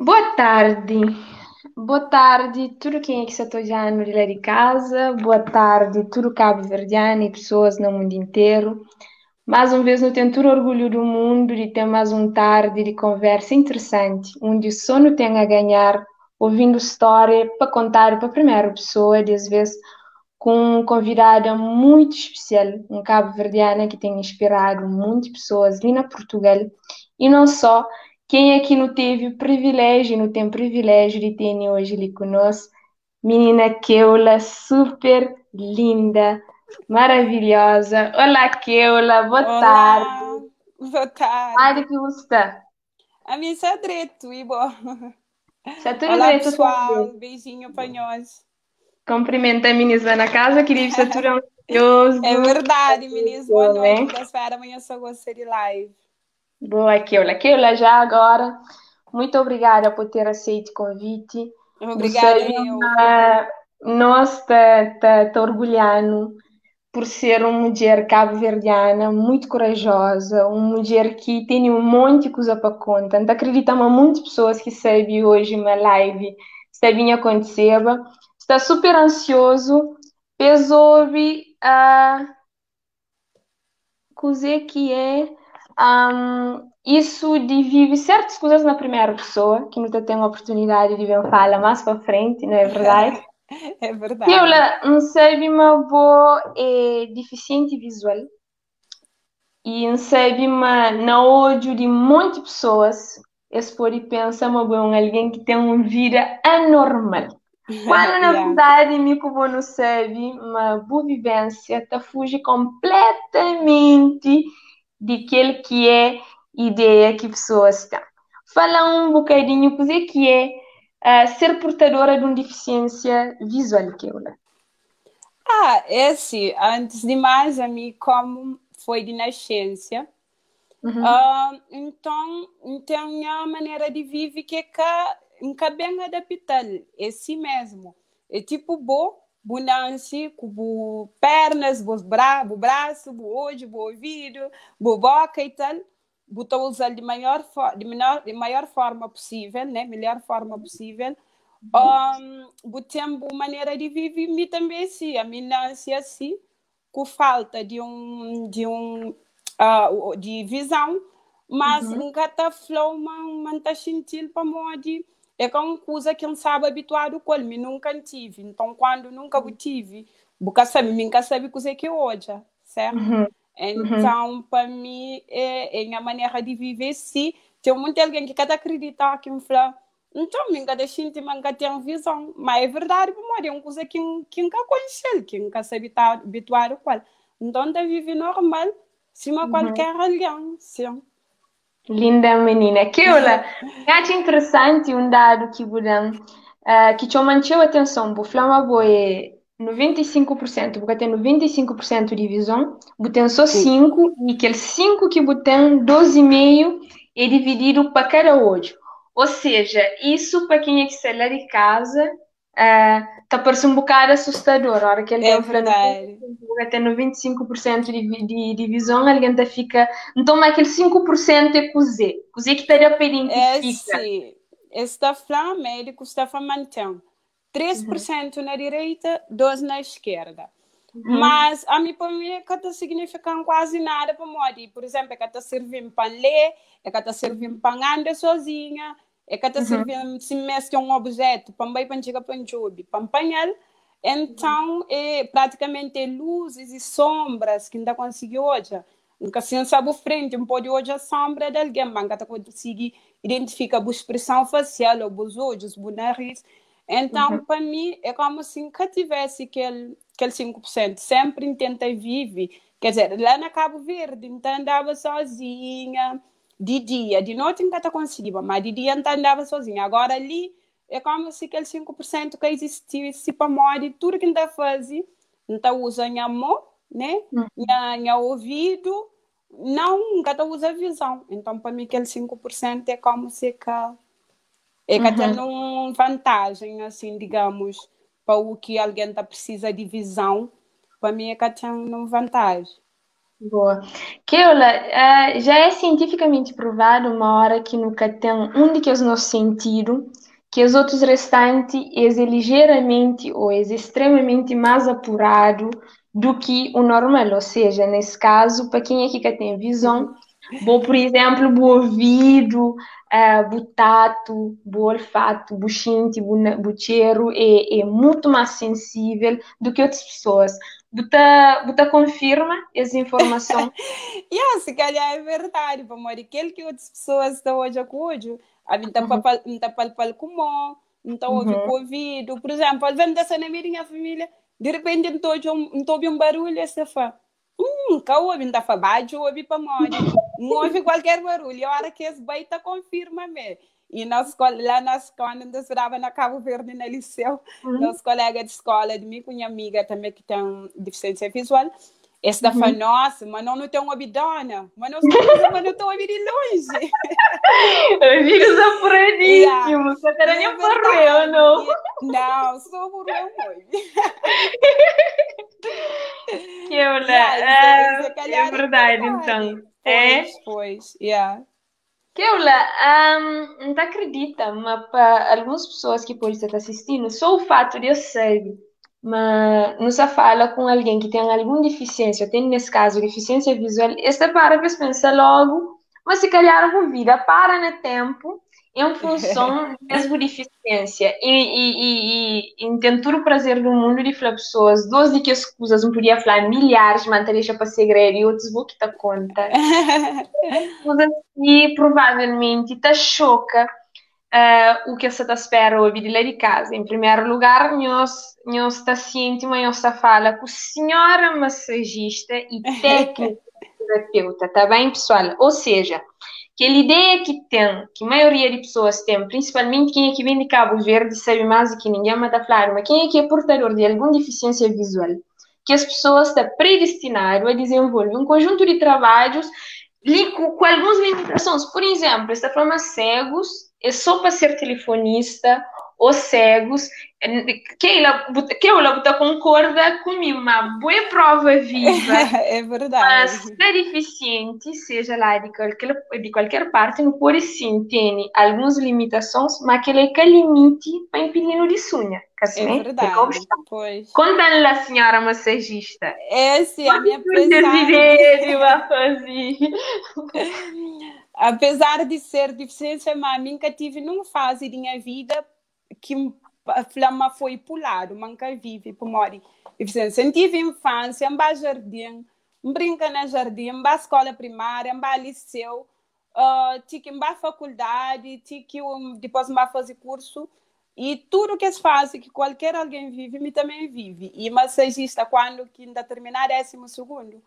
Boa tarde. Boa tarde, tudo quem é que está tojano de lá de casa. Boa tarde, tudo cabo-verdiano e pessoas no mundo inteiro. Mais uma vez, eu tenho todo orgulho do mundo de ter mais um tarde de conversa interessante, onde só não tenho a ganhar ouvindo história para contar para a primeira pessoa, dessa vez com um convidada muito especial, um cabo-verdiana que tem inspirado muitas pessoas ali na Portugal. E não só, quem aqui não teve o privilégio, não tem o privilégio de ter hoje ali conosco, menina Keula, super linda, maravilhosa. Olá, Keula, boa tarde. Olá, boa Ai, tarde. que está? A minha é direito, e bom. Está tudo Olá, direito pessoal. também. Beijinho para nós. Cumprimenta a menina na casa, queria estar tudo É ansioso. verdade, meninas. Boa noite. Né? Quinta-feira, amanhã só vou ser live. Boa, Keula. Keula, já agora, muito obrigada por ter aceito o convite. Você, Obrigada, eu. nós está orgulhando por ser uma mulher cabo-verdiana muito corajosa, uma mulher que tem um monte de coisa para contar. Então, acreditamos muitas pessoas que sabem hoje uma live está vindo acontecer. Está super ansioso, pesou a coisa que é isso de viver certas coisas na primeira pessoa, que nunca tem a oportunidade de ver falar mais para frente, não é verdade? É Eu verdade. não sei, uma boa deficiente visual e não sei, uma na ódio de muitas pessoas, esse pode pensar uma boa alguém que tem uma vida anormal. Quando na Yeah. verdade me como não sabe, uma boa vivência te fuge completamente daquele que é ideia que pessoas têm. Fala um bocadinho, pois é que é ser portadora de uma deficiência visual, que eu lá. É assim, antes de mais, a mim, como foi de nascença, Uhum. então a maneira de viver que é bem adaptada, é si mesmo. É tipo bonança, com pernas, bo braço, bo olho, bo ouvido, bo boca e tal. Botou usar de maior forma possível, né? Melhor forma possível. Tempo maneira de viver me também sim, a minha nasce assim, com falta de visão, mas Uhum. nunca tá flow, man tá sentindo para modi. É que é uma coisa que não sabe habituado com ele, nunca tive. Então, quando nunca tive, nunca sabe coisa que é hoje, certo? Uhum. Uhum. Então, para mim, é a maneira de viver, sim. Tem muita alguém que cada acreditar que me fala, então, minha deixa nunca tem visão. Mas é verdade, porque é uma coisa que nunca conhece, que nunca se habituado com ele. Então, tá vive normal, cima Uhum. qualquer alguém, sim. Linda menina. Keula, acho interessante um dado que budam, que te manchou a atenção. Bu flama boe 95%, porque tem 95% de visão, tem só Sim. 5 e aquele 5 que tem 12,5 é dividido para cada olho. Ou seja, isso para quem é que sai lá de casa, tá parecendo um bocado assustador. A hora que É alguém fala verdade. 95%, tem 95% de visão, alguém tá fica então, aquele 5% é cozer. Cozer que estaria para É identificar. assim, está falando médico, está falando mantém Uhum. 3% na direita, 12% na esquerda. Uhum. Mas a mim, para mim, é que está significando quase nada para mim. Por exemplo, é que está servindo para ler, é que está servindo para andar sozinha, é que está Uhum. servindo se mexe um objeto para ir para chegar para um para apanhar. Então, praticamente luzes e sombras que ainda conseguiu hoje. Nunca se sabe o frente, um pode hoje a sombra de alguém, mas nunca conseguir identificar a expressão facial, ou os olhos, o nariz. Então, Uhum. para mim, é como se nunca tivesse aquele 5%. Sempre tentei viver. Quer dizer, lá na Cabo Verde, então andava sozinha, de dia. De noite nunca conseguia, mas de dia então andava sozinha. Agora ali, é como se aquele 5% que existisse para morrer, tudo que ainda fazia, então usa em amor, né? Uhum. Em ouvido, não, nunca usa visão. Então, para mim, aquele 5% é como se que tem Uhum. uma vantagem, assim, digamos, para o que alguém tá precisa de visão, para mim é que tem uma vantagem. Boa. Keula, já é cientificamente provado uma hora que nunca tem um de que os nossos sentidos, que os outros restantes é ligeiramente ou é extremamente mais apurado do que o normal. Ou seja, nesse caso, para quem é que tem visão, bom, por exemplo, o ouvido, o tato, o olfato, o xinte, o cheiro é muito mais sensível do que outras pessoas. Buta confirma essa informação. Yeah, se calhar é verdade, para morrer aquele que outras pessoas estão hoje a cujo, a mim está Uhum, palpal como, então ouve com uhum, o ouvido, por exemplo, às vezes dessa na minha família, de repente não estou um barulho, essa fã, nunca ouve, não está baixo, ouve para morrer, não ouve qualquer barulho, a hora que esse baita confirma-me. E na escola, lá na escola, onde eu estudava na Cabo Verde, na Liceu, uhum, nosso colega de escola, de mim, com minha amiga também que tem deficiência visual, esse da fala, uhum. nossa, mas não tem uma bidona, mas não estou coisa, mas não estou a vir de longe. Eu fico Yeah. apuradíssimo. Essa cara E nem é eu verdade. não. Não, sou burro muito. Que eu, Yeah, isso é é calhar é verdade, verdade. então. É. Pois, yeah. Keula, não acredita, mas para algumas pessoas que podem estar assistindo, só o fato de eu ser, mas não se fala com alguém que tem alguma deficiência, tem nesse caso deficiência visual, esta para pensa logo, mas se calhar a vida para no tempo em função da sua deficiência e tentar o prazer do mundo de falar pessoas, duas de que as coisas não podia falar milhares, mas deixa para segredo e outros vou que te conta. E provavelmente te choca o que você está espera ouvir lá de casa. Em primeiro lugar, nós está ciente, mas nós está fala com senhora massagista e técnica terapeuta, tá bem, pessoal? Ou seja, aquela ideia que tem, que a maioria de pessoas tem, principalmente quem é que vem de Cabo Verde, sabe mais do que ninguém, mas está claro, mas quem é que é portador de alguma deficiência visual, que as pessoas estão predestinadas a desenvolver um conjunto de trabalhos com algumas limitações. Por exemplo, esta forma cegos é só para ser telefonista ou cegos. Que ela concorda comigo, uma boa prova viva É mas verdade. ser deficiente, seja lá de qualquer parte, não pode sim ter algumas limitações, mas que ele é limite para impedir de sonhar. É Assim, é como verdade. está. Pois. Conta-lhe a senhora massagista. Esse, a minha Muitas apesar de ideias a fazer. apesar de ser deficiência, mas nunca tive numa fase da minha vida que a flama foi pular, nunca vive por morrer. Deficiência. Eu tive infância, em jardim, brinca na jardim, em escola primária, em liceu, tive em faculdade, tive depois fazer curso. E tudo que se faz, que qualquer alguém vive, me também vive. E massagista, quando que ainda terminar 12º,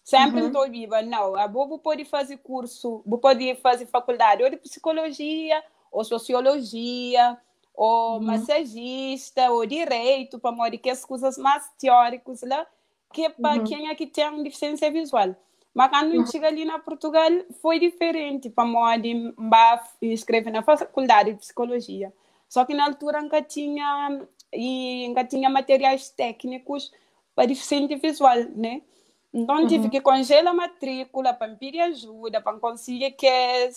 sempre Uhum, estou viva. Não, a Bobo pode fazer curso, pode fazer faculdade ou de psicologia, ou sociologia, ou uhum, massagista, ou direito, para morrer que as coisas mais teóricas lá, que é para uhum, quem é que tem deficiência visual. Mas quando eu uhum, cheguei ali na Portugal, foi diferente para morrer, escrever na faculdade de psicologia. Só que na altura nunca tinha materiais técnicos para deficiente visual, né? Então tive uhum, que congelar a matrícula para pedir ajuda, para conseguir que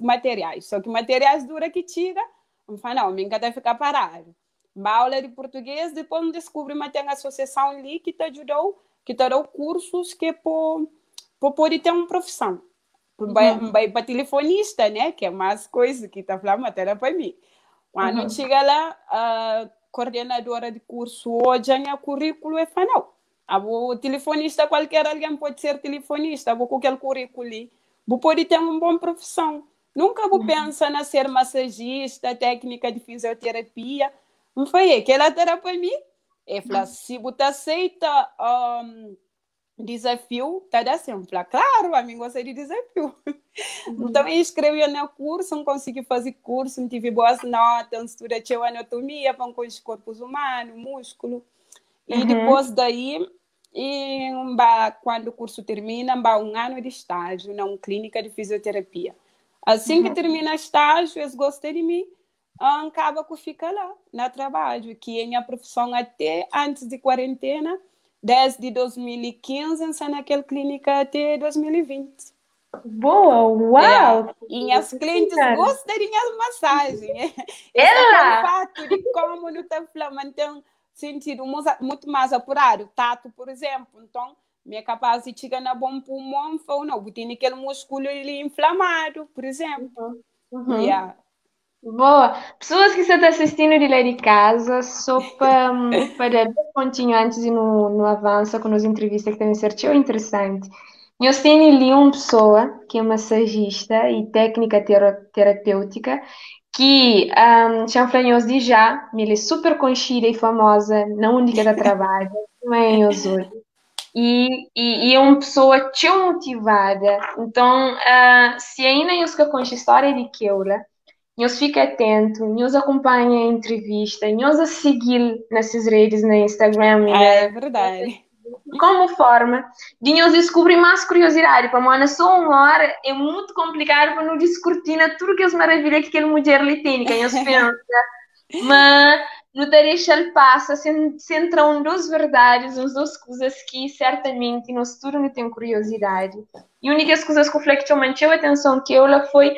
materiais. Só que materiais dura que tira, não fala, não, nunca deve ficar parado. Uma aula de português, depois não descobri, mas tem uma associação ali que te ajudou, que te deu cursos que poder ter uma profissão. uhum, Para telefonista, né? Que é mais coisa que está falando, matéria para mim. Quando uhum, chega lá, a coordenadora de curso hoje, o currículo é fanal. O telefonista, qualquer alguém pode ser telefonista, vou com aquele currículo ali. Vou poder ter uma boa profissão. Nunca vou uhum, pensar na ser massagista, técnica de fisioterapia. Não foi que ela era para mim. É falar, se você aceita desafio, tá da sempre. Claro, a mim gosta de desafio. Então, uhum, eu escrevi no curso, não consegui fazer curso, não tive boas notas, estudei anatomia com os corpos humanos, músculo. E uhum, depois daí, quando o curso termina, um ano de estágio na clínica de fisioterapia. Assim que uhum, termina o estágio, eles gostam de mim, acaba que fica lá, no trabalho, que é minha profissão até antes de quarentena, desde 2015, essa naquela clínica até 2020. Boa, É. uau! E as clientes Senhora. gostariam de massagem. Esse é pelo Ela! fato de como não está mantém sentido muito mais apurado. Tato, por exemplo. Então, me é capaz de chegar na bom pulmão, ou não, tem aquele músculo ali inflamado, por exemplo. Uhum. Uhum. Yeah. Boa. Pessoas que estão assistindo de lá de casa, só para dar um pontinho antes de no avanço com as entrevistas que devem ser tão interessante. Eu tenho ali uma pessoa que é massagista e técnica terapêutica que chanfranhos de já, ele é super conhecida e famosa, não única da trabalho, também em Osório. E é uma pessoa tão motivada. Então, se ainda eu que conheço a história de Keula, nós fica atento, nós acompanha a entrevista, nós a seguir nessas redes, no Instagram e Ah, é verdade. como forma de nós descobrir mais curiosidade. Para nós, só uma hora é muito complicado para não descortinar tudo que as maravilhas que aquela mulher lhe tem, que nós pensa, mas não te deixa ele passar, centram duas verdades, as duas coisas que certamente nós tudo não tem curiosidade. E a única coisa que o Fleck manchou a atenção que ela foi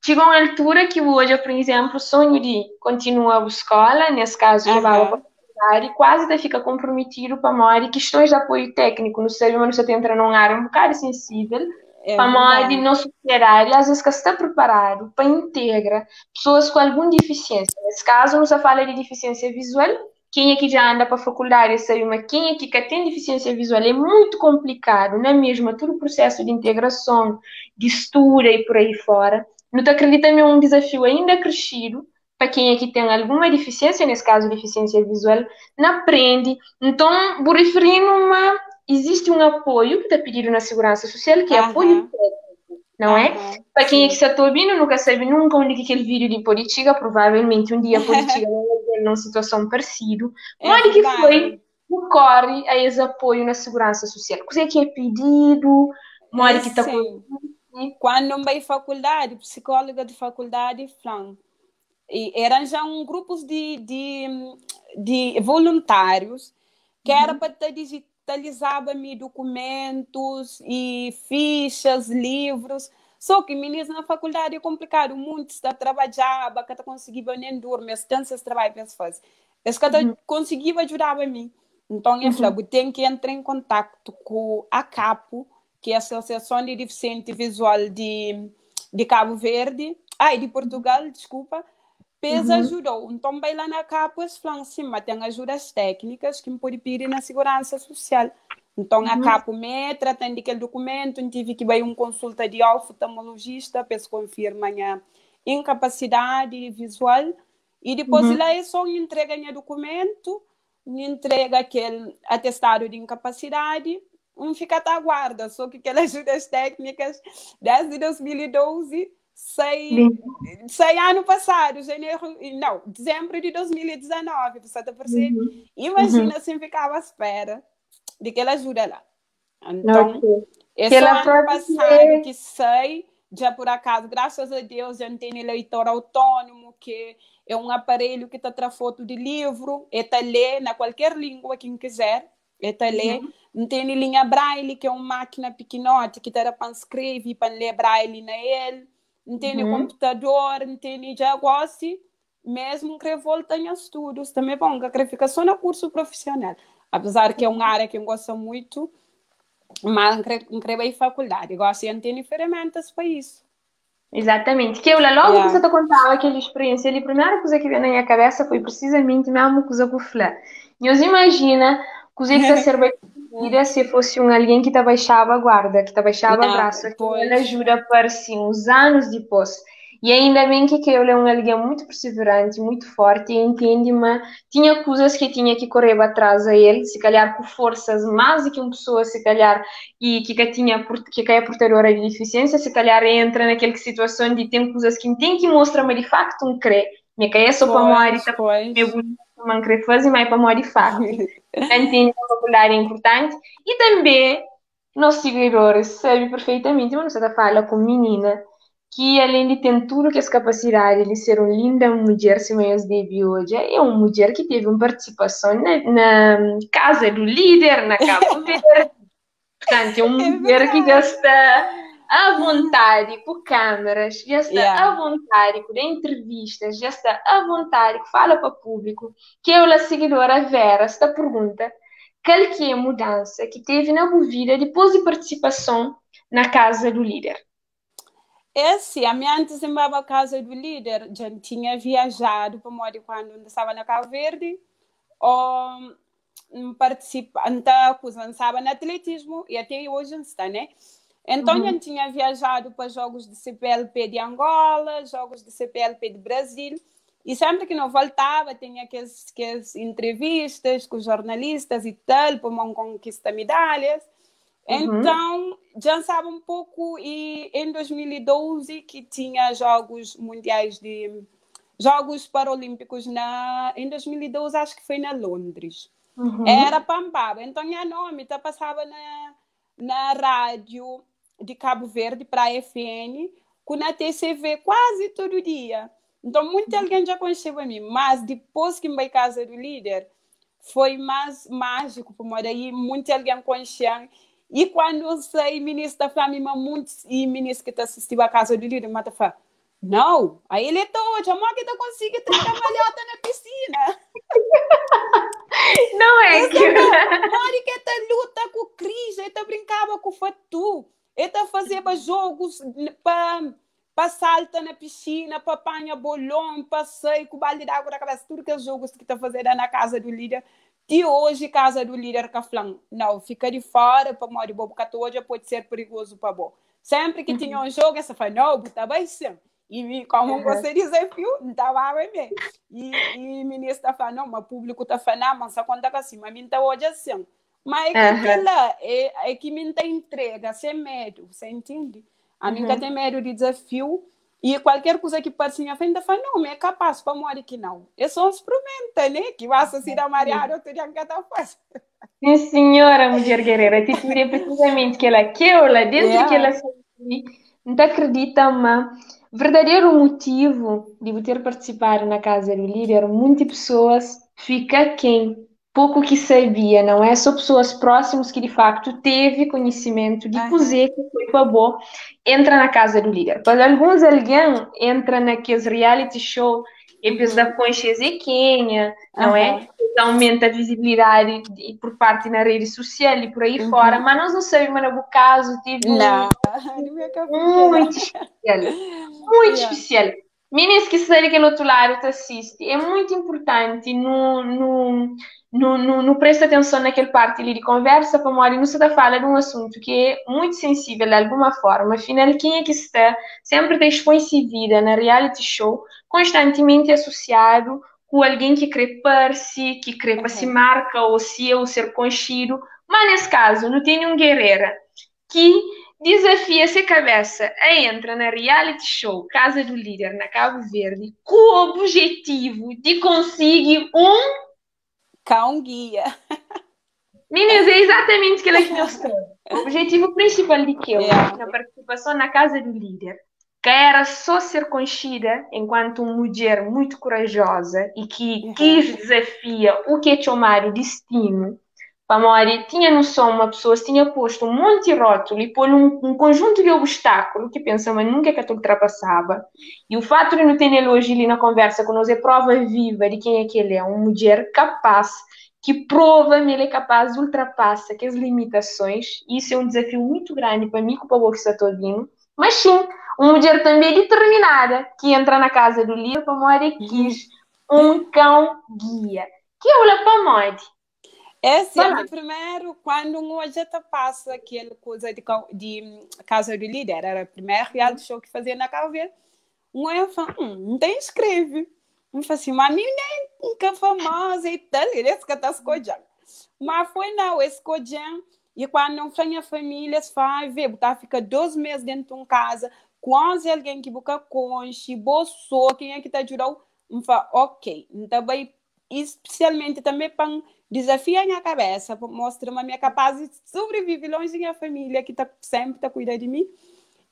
chegou uma altura que hoje, por exemplo, o sonho de continuar a escola, nesse caso, levava para a Aham, faculdade, quase até fica comprometido para a área questões de apoio técnico no ser humano, você entra numa área um bocado sensível, é para a área verdade. não superar, e às vezes que está preparado para integrar pessoas com alguma deficiência. Nesse caso, não se fala de deficiência visual, quem é que já anda para a faculdade sabe, mas quem é que tem deficiência visual é muito complicado, não é mesmo? Todo o processo de integração, de estudo e por aí fora. Não te acredita em um desafio ainda crescido para quem é que tem alguma deficiência, nesse caso deficiência visual, não aprende. Então, vou referir numa... Existe um apoio que está pedido na Segurança Social, que é apoio Aham, técnico, não é? aham, Para quem é que sim. está ouvindo, nunca sabe nunca onde que aquele vídeo de Politiga, provavelmente um dia Politiga vai ver numa situação parecida. É Onde que verdade. foi ocorre a esse apoio na Segurança Social? O que é pedido? É Onde que está... sim. Quando eu fui faculdade, psicóloga de faculdade, Fran, e eram já grupos de voluntários que era Uhum. para ter digitalizava me documentos e fichas, livros. Só que meninas na faculdade é complicado, muitos está trabalhando, que está conseguindo nem dormir, as tantas trabalhos que faz. Esse que Uhum. conseguiu ajudar a mim. Então, eu falei, Uhum. eu tenho que entrar em contato com a CAPO, que é a Associação de Deficiente Visual de Cabo Verde, de Portugal, desculpa, PES Uhum. ajudou. Então, vai lá na capa, eles falam assim, mas tem ajudas técnicas que me pode pedir na segurança social. Então, a Uhum. capa me tratando daquele documento, tive que ir uma consulta de oftalmologista para se confirmar a incapacidade visual. E depois, Uhum. lá é só entrega o documento, entrega aquele atestado de incapacidade, fica à guarda. Só que aquelas ajudas técnicas, desde 2012, sei Bem, Sei ano passado, janeiro, não, dezembro de 2019, você está a perceber? uhum. Uhum. Imagina se ficava à espera de que ela ajuda lá. Ok. Então, é Que só ela ano pode passado ser. que sei, já por acaso, graças a Deus, já tem eleitor autônomo, que é um aparelho que está a foto de livro, e está ler na qualquer língua que quiser, está ler. Uhum. Tem linha braille, que é uma máquina pequenote que está para escrever, para ler braille na ele. Tem Uhum. computador, tem já gosto, mesmo que volta em estudos. Também bom, que fica só no curso profissional. Apesar que é uma área que eu gosto muito, mas não creio em faculdade. Gosto de ter ferramentas para isso. Exatamente. Que eu, logo que você Yeah. está contando aquela experiência, ali, a primeira coisa que veio na minha cabeça foi precisamente a mesma coisa que o Flá. E eu imagina coisa que está a ser bem decidida se fosse um alguém que está baixava a guarda, que está baixava a Não, braço, que ela pois, ajuda para assim, uns anos depois. E ainda bem que ele é um alguém muito perseverante, muito forte, e entende, mas tinha coisas que tinha que correr atrás a ele, se calhar com forças mais do que uma pessoa, se calhar e que tinha que é portadora de deficiência, se calhar entra naquela situação de tem coisas que tem que mostrar, mas de facto não crê. Me é só para morrer, pois, está meio pois. bonito, não crê fazer, mas para morrer de facto. Entende a popular é importante. E também, nossos seguidores sabem perfeitamente, mas você está falando com menina, que além de ter tudo que essa capacidade de ser uma linda mulher, se mais de hoje, é uma mulher que teve uma participação na casa do líder, na Cabo Verde. Portanto, é uma É mulher que já verdade. está à vontade com câmaras, já está à Yeah. vontade com entrevistas, já está à vontade que fala para o público, que eu, a seguidora Vera, esta pergunta, qual que é a mudança que teve na tua vida depois de participação na casa do líder? É assim, a minha antes em a casa do líder já tinha viajado para morar quando estava na Cabo Verde, ou estava no atletismo e até hoje está, né? Então Uhum, eu tinha viajado para jogos de CPLP de Angola, jogos de CPLP de Brasil, e sempre que não voltava tinha aquelas entrevistas com os jornalistas e tal, para uma conquista medalhas. uhum, Então, já sabe um pouco, e em 2012 que tinha Jogos Mundiais de Jogos Paralímpicos em 2012, acho que foi na Londres. Era uhum, Pambaba. Então, minha nome tá, passava na rádio de Cabo Verde para a FN, com na TCV quase todo dia. Então, muita alguém já conhecia a mim, mas depois que me casa do líder, foi mais mágico, porque daí muita alguém conhecia. E quando eu sei, ministro da Flamengo, muitos e ministro que está assistindo a casa do líder, mata fala, não, aí ele é todo, a mãe que está conseguindo 30 malhota na piscina. não é Essa que. Mari que tá luta com o Cris, ele brincava com o Fatu, ele fazia jogos para salta na piscina, para apanhar bolão, para sair com balde de água na cabeça, tudo que é jogos que está fazendo na casa do líder. E hoje, casa do líder Caflão, não, fica de fora, para Mori Bobo hoje pode ser perigoso para Bobo. Sempre que tinha Uhum, um jogo, essa fala, não, tá baixando. E como uhum, você desafio, não estava bem. E o ministro está falando, não, mas o público está falando, mas só quando está assim, mas mim está hoje assim. Mas é que uhum, aquela, é que mim está entrega, sem medo, você entende? A mim tem uhum. medo de desafio, e qualquer coisa que passe na frente, fala, não, é capaz para morrer que não. É só experimenta, né? Que vai assistir a Mariana, eu teria que estar fácil. Sim, senhora mulher guerreira, tipo, é precisamente que ela quer, lá dentro que ela É, sabe, não acredita, mas verdadeiro motivo de eu ter participado na casa do líder, muitas pessoas fica quem pouco que sabia, não é? Só pessoas próximas que de facto teve conhecimento de aham, cozer que foi para bom, entra na casa do líder. Para alguns alguém entra naqueles reality show, e pensa uhum, da consciência quem, não é? aham, Aumenta a visibilidade por parte na rede social e por aí fora, uhum. mas nós não sabemos, mas no caso teve um Não, não é que eu fiquei lá. muito especial, muito Yeah. especial. Meninas que sabe que no outro lado te assiste, é muito importante no presta atenção naquele parte ali de conversa, para Mori, não se está falando de um assunto que é muito sensível de alguma forma, afinal, quem é que está sempre desconhecida na reality show, constantemente associado com alguém que crê par-se, que crê para se Aham. marca ou se eu ser conhecido, mas nesse caso não tem um guerreira que desafia-se a cabeça a entra na reality show Casa do Líder na Cabo Verde com o objetivo de conseguir um. Cão guia. Meninas, é exatamente aquilo que nós temos. O objetivo principal de que eu, Yeah. na participação na Casa do Líder, que era só ser conhecida enquanto uma mulher muito corajosa e que Aham. quis desafiar o que é chamado de destino. Pamori tinha noção, uma pessoa se tinha posto um monte de rótulo e pôr um conjunto de obstáculos que pensava nunca que tu ultrapassava. E o fato de não ter ele hoje ali na conversa com nós é prova viva de quem é que ele é, uma mulher capaz, que prova que ele é capaz de ultrapassar aquelas limitações. E isso é um desafio muito grande para mim, com o povo que está todinho. Mas sim, uma mulher também determinada, que entra na casa do livro, Pamori quis um cão guia. Que é o Pamori. É assim, a Fala. mim primeiro, quando um hoje te passa aquela coisa de Casa do Líder, era o primeiro reality show que fazia na Cabo Verde, um eu falo, não tem escreve. Eu falo assim, mas mim nem nunca famosa e tal, ele é que está escolhendo. Mas foi não, escolhendo, e quando não tem a família, se faz, vê, tá, fica 2 meses dentro de uma casa, quase alguém que busca conche, bolsou, quem é que está ajudando, eu falo, ok, então vai, especialmente também para desafiar a minha cabeça, para mostrar a minha capacidade de sobreviver longe da minha família, que tá, sempre está cuidando de mim.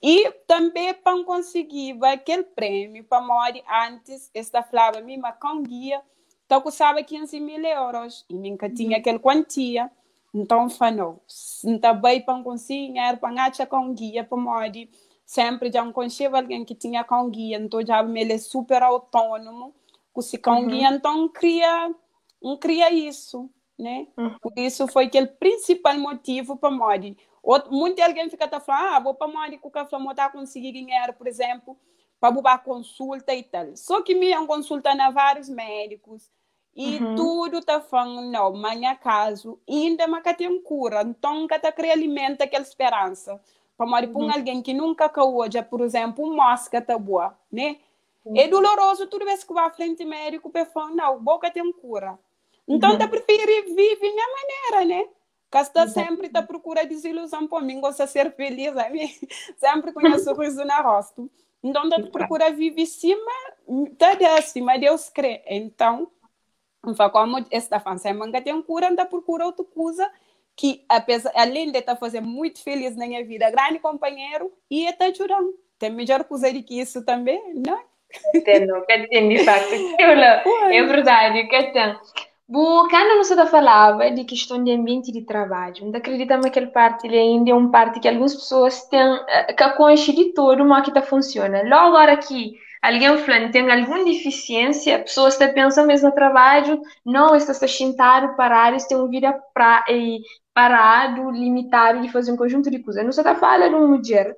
E também para conseguir aquele prêmio, para morrer antes, esta falava mesmo com guia, então custava 15 mil euros, e nunca tinha aquela quantia. Então, falou, então bem para conseguir para achar com guia, para morrer, sempre já conhecia alguém que tinha com guia, então já ele é super autônomo, com guia, então cria isso, né? Por isso foi aquele principal motivo para morrer. Muita alguém fica a falar, vou para morrer com o café, vou conseguir ganhar, por exemplo, para botar consulta e tal. Só que minha consulta na vários médicos e tudo está falando, não, mas é caso, ainda mais que tem cura, então que está criando alimenta aquela esperança. Para morrer com alguém que nunca caiu, já, por exemplo, mosca tá boa, né? É doloroso toda vez que vai à frente médico, para falar, não, boca tem cura. Então, eu prefiro viver minha maneira, né? Que está sempre à procura de desilusão para mim, gosta de ser feliz, sabe? Sempre com um sorriso no rosto. Então, eu procura viver cima, acima, Deus crê. Então, como esta fase manga tem cura, eu procura outra coisa que, além de estar fazendo muito feliz na minha vida, grande companheiro, e está ajudando. Tem melhor coisa do que isso também, não? Entendo, de facto. É verdade, Catan. Quando você falava de questão de ambiente de trabalho, não acredita que aquela parte ainda é uma parte que algumas pessoas têm, que conhecem de todo, mas que funciona. Logo, agora que alguém falando tem alguma deficiência, pessoas estão pensando mesmo no trabalho, não está sentado, parado, tem uma vida parado, limitado de fazer um conjunto de coisas. Não está falando de uma mulher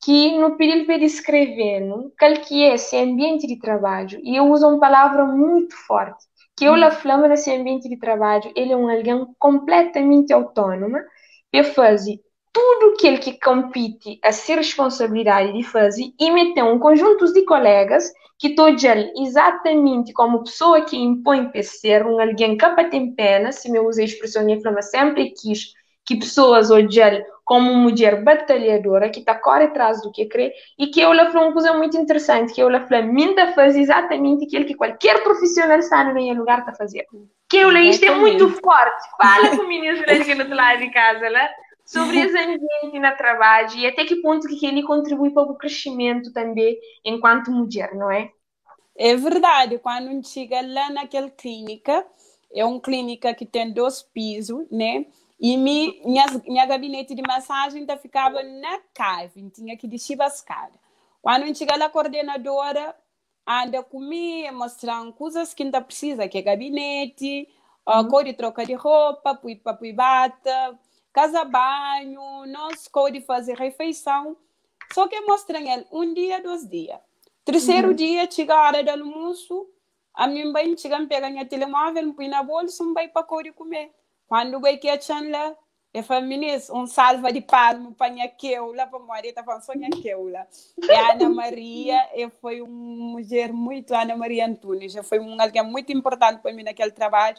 que no período para descrevendo qual que é esse ambiente de trabalho, e eu uso uma palavra muito forte, que eu falando nesse ambiente de trabalho, ele é um alguém completamente autônomo, e faz tudo aquilo que compete a ser responsabilidade de fazer, e meter um conjunto de colegas que estou exatamente como pessoa que impõe para ser um alguém que tem pena, se me usa a expressão, eu falo, sempre quis que pessoas hoje como mulher batalhadora que está corre atrás do que crê e que eu falou uma coisa muito interessante, que eu falei, minta faz exatamente aquilo que qualquer profissional está no meu lugar está a fazer. Que eu isto é muito forte. Fala com o menino aqui no lado de casa, né? Sobre esse ambiente no trabalho e até que ponto que ele contribui para o crescimento também enquanto mulher, não é? É verdade, quando a gente chega lá naquela clínica, é uma clínica que tem 2 pisos, né? E minha gabinete de massagem ficava na cave, tinha que descer a escada. Quando a gente chega lá, a coordenadora anda comigo, mostrando coisas que ainda precisa, que é gabinete, cor de troca de roupa, pui bata, casa banho, nós cor de fazer refeição. Só que mostram ele 1 dia, 2 dias. Terceiro dia, chega a hora do almoço, a minha mãe chega a pegar minha telemóvel, me põe na bolsa, me vai para cor comer. Quando vai que a chanla, é feminista, salva de palmo para minha queula, para morrer, tá falando só minha queula. E a Ana Maria, foi uma mulher muito, Ana Maria Antunes, foi alguém muito importante para mim naquele trabalho.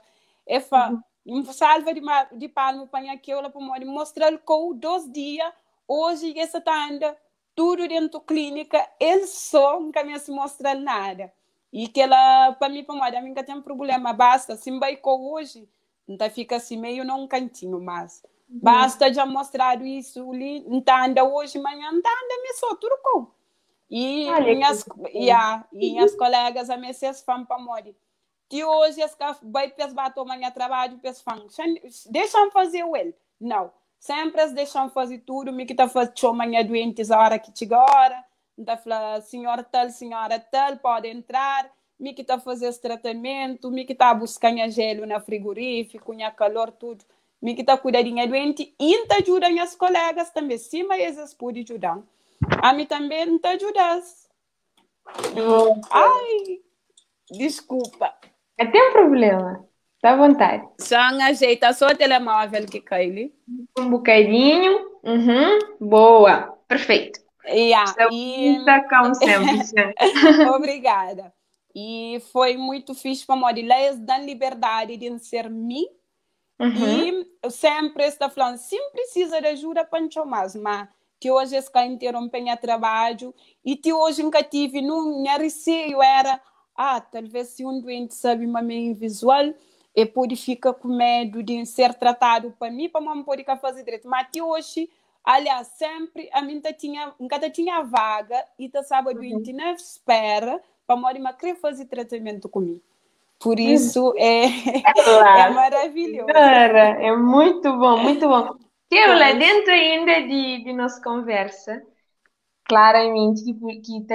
Salva de palmo para minha queula, para morrer, mostrar com 2 dias, hoje essa tá anda tudo dentro da clínica, ele só nunca me mostra nada. E que ela, para mim, para mim, nunca tem problema, basta, se vai com hoje, então fica assim meio num cantinho, mas basta já mostrar isso ali, então anda hoje, amanhã, então anda, me só tudo com. E minhas colegas, a minha fãs para morrer. E hoje, as que vai para tomar trabalho, deixam fazer ele. Não. Sempre as deixam fazer tudo, me que está fazendo manhã doentes a hora que chega a hora, está falando, senhora tal, pode entrar, me que está fazendo esse tratamento, me que está buscando gelo na frigorífico, na calor, tudo, me que está cuidando doente, e está ajudando as colegas também, sim, mas eles podem ajudar. A mim também não está ajudando. Ai, desculpa. Não tem problema. Tá à vontade. Só ajeita só o telemóvel que cai ali. Um bocadinho. Boa. Perfeito. Obrigada. E foi muito fixe para mim. Eles dão liberdade de ser mim. E eu sempre estou falando, se precisa de ajuda para mais, mas que hoje está interrompendo o trabalho e que hoje nunca tive, minha receio era, talvez se um doente sabe uma meio visual, pode ficar com medo de ser tratado para mim, para não poder fazer direito. Mas que hoje Aliás, sempre a mim nunca tinha vaga e tá sábado Uhum. 29 espera para morrer querer fazer tratamento comigo. Por Uhum. isso é, é Lá, maravilhoso. senhora, é muito bom, muito bom. Eu lá Pois, dentro ainda de nossa conversa, claramente que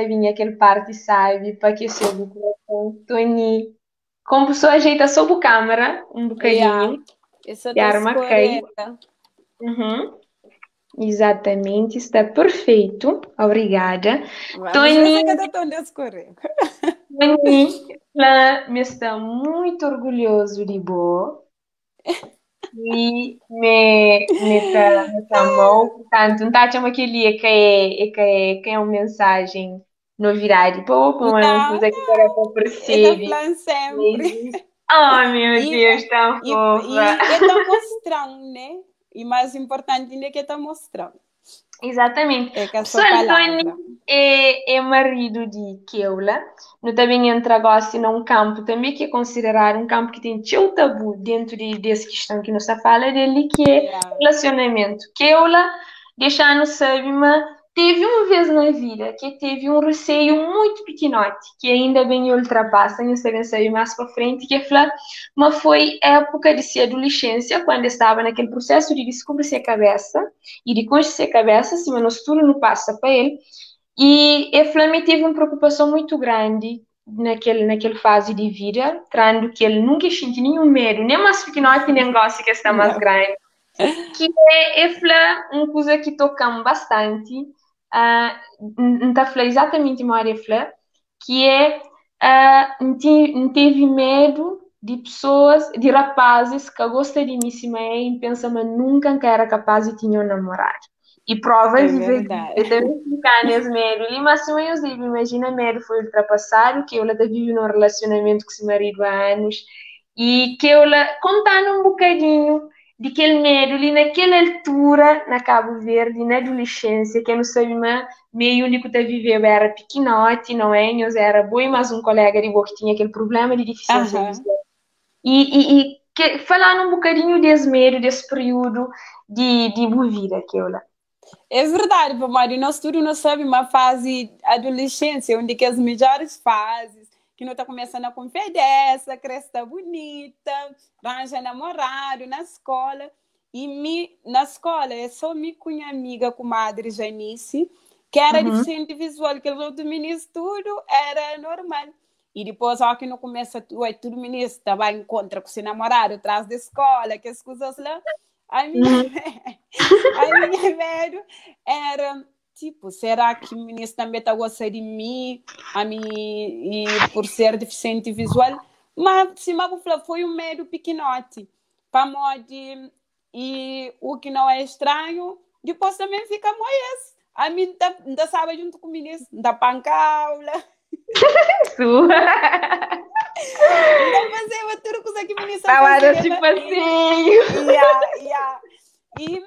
vinha aquele parte, sabe, para aquecer o coração, Tony. Como pessoa ajeita sob a câmera, um yeah, bocadinho, essa e tá arma cai. escorrega. Uhum. Exatamente, está perfeito. Obrigada. Vamos ver se Tony, cada tom de escorrega. Tony, lá me está muito orgulhoso de boa. E me chamou, portanto, não está a chamar aquele que é uma mensagem novidade. Pô, pô, é uma Não, coisa que agora eu eu tô percebe. falando sempre. Mas, oh, meu E, Deus, tão fofa. e eu tô mostrando, né? E mais importante ainda é que eu tô mostrando. Exatamente. É com O a sua professor Antônio palavra. é marido de Keula. No também entra agora assim, num campo também que é considerado um campo que tem teu tabu dentro dessa questão que nós está falando dele, que é Yeah. relacionamento. Keula, deixando sabe, mas teve uma vez na vida que teve um receio muito pequenote, que ainda bem ultrapassa, não sei bem saber mais para frente, que é falar, mas foi época de ser adolescência, quando estava naquele processo de descobrir a cabeça e depois de ser cabeça, assim, o nosso turno passa para ele. E a Flamengo teve uma preocupação muito grande naquele fase de vida, tendo que ele nunca sentiu nenhum medo, nem mais pequenote, nem gosta que está mais Não. grande. Que é uma coisa que tocamos bastante, não está falando exatamente uma área Flá, que é não teve medo de pessoas, de rapazes que gostam de mim e pensam, mas nunca que era capaz de ter um namorado. E prova É viver, verdade. eu também ficar nesse medo. E mas se eu digo, imagina, medo foi ultrapassado, que ela vive num relacionamento com seu marido há anos, e que ela contando um bocadinho de aquele medo ali naquela altura, na Cabo Verde, na adolescência, que eu não sabia, mas meio único que viveu era pequenote, não é? Nós era boi, mas um colega de boa que tinha aquele problema de deficiência Aham. visual. E que, falando um bocadinho desse medo, desse período de boa vida, que eu lá. É verdade, pô, Mário. Nós tudo não sabe uma fase adolescência, onde que as melhores fases, que não está começando a confiança, cresce bonita, arranja namorado na escola. Na escola, eu só me conheço amiga com a madre Janice, que era Uhum. deficiente visual, que no ministro tudo era normal. E depois, ó, que não começa tudo ministro, estava em contra com seu namorado, atrás da escola, que as coisas lá. A minha, Uhum. a minha medo era, tipo, será que o ministro também está gostando de mim, a mim, e por ser deficiente visual? Mas, se eu falar, foi um medo pequenote. Para mod, e o que não é estranho, depois também fica moes. A mim ainda sabe junto com o ministro, da pancaula, Sua. ainda fazia tudo coisa que o ministro Tava fazia. tipo assim. E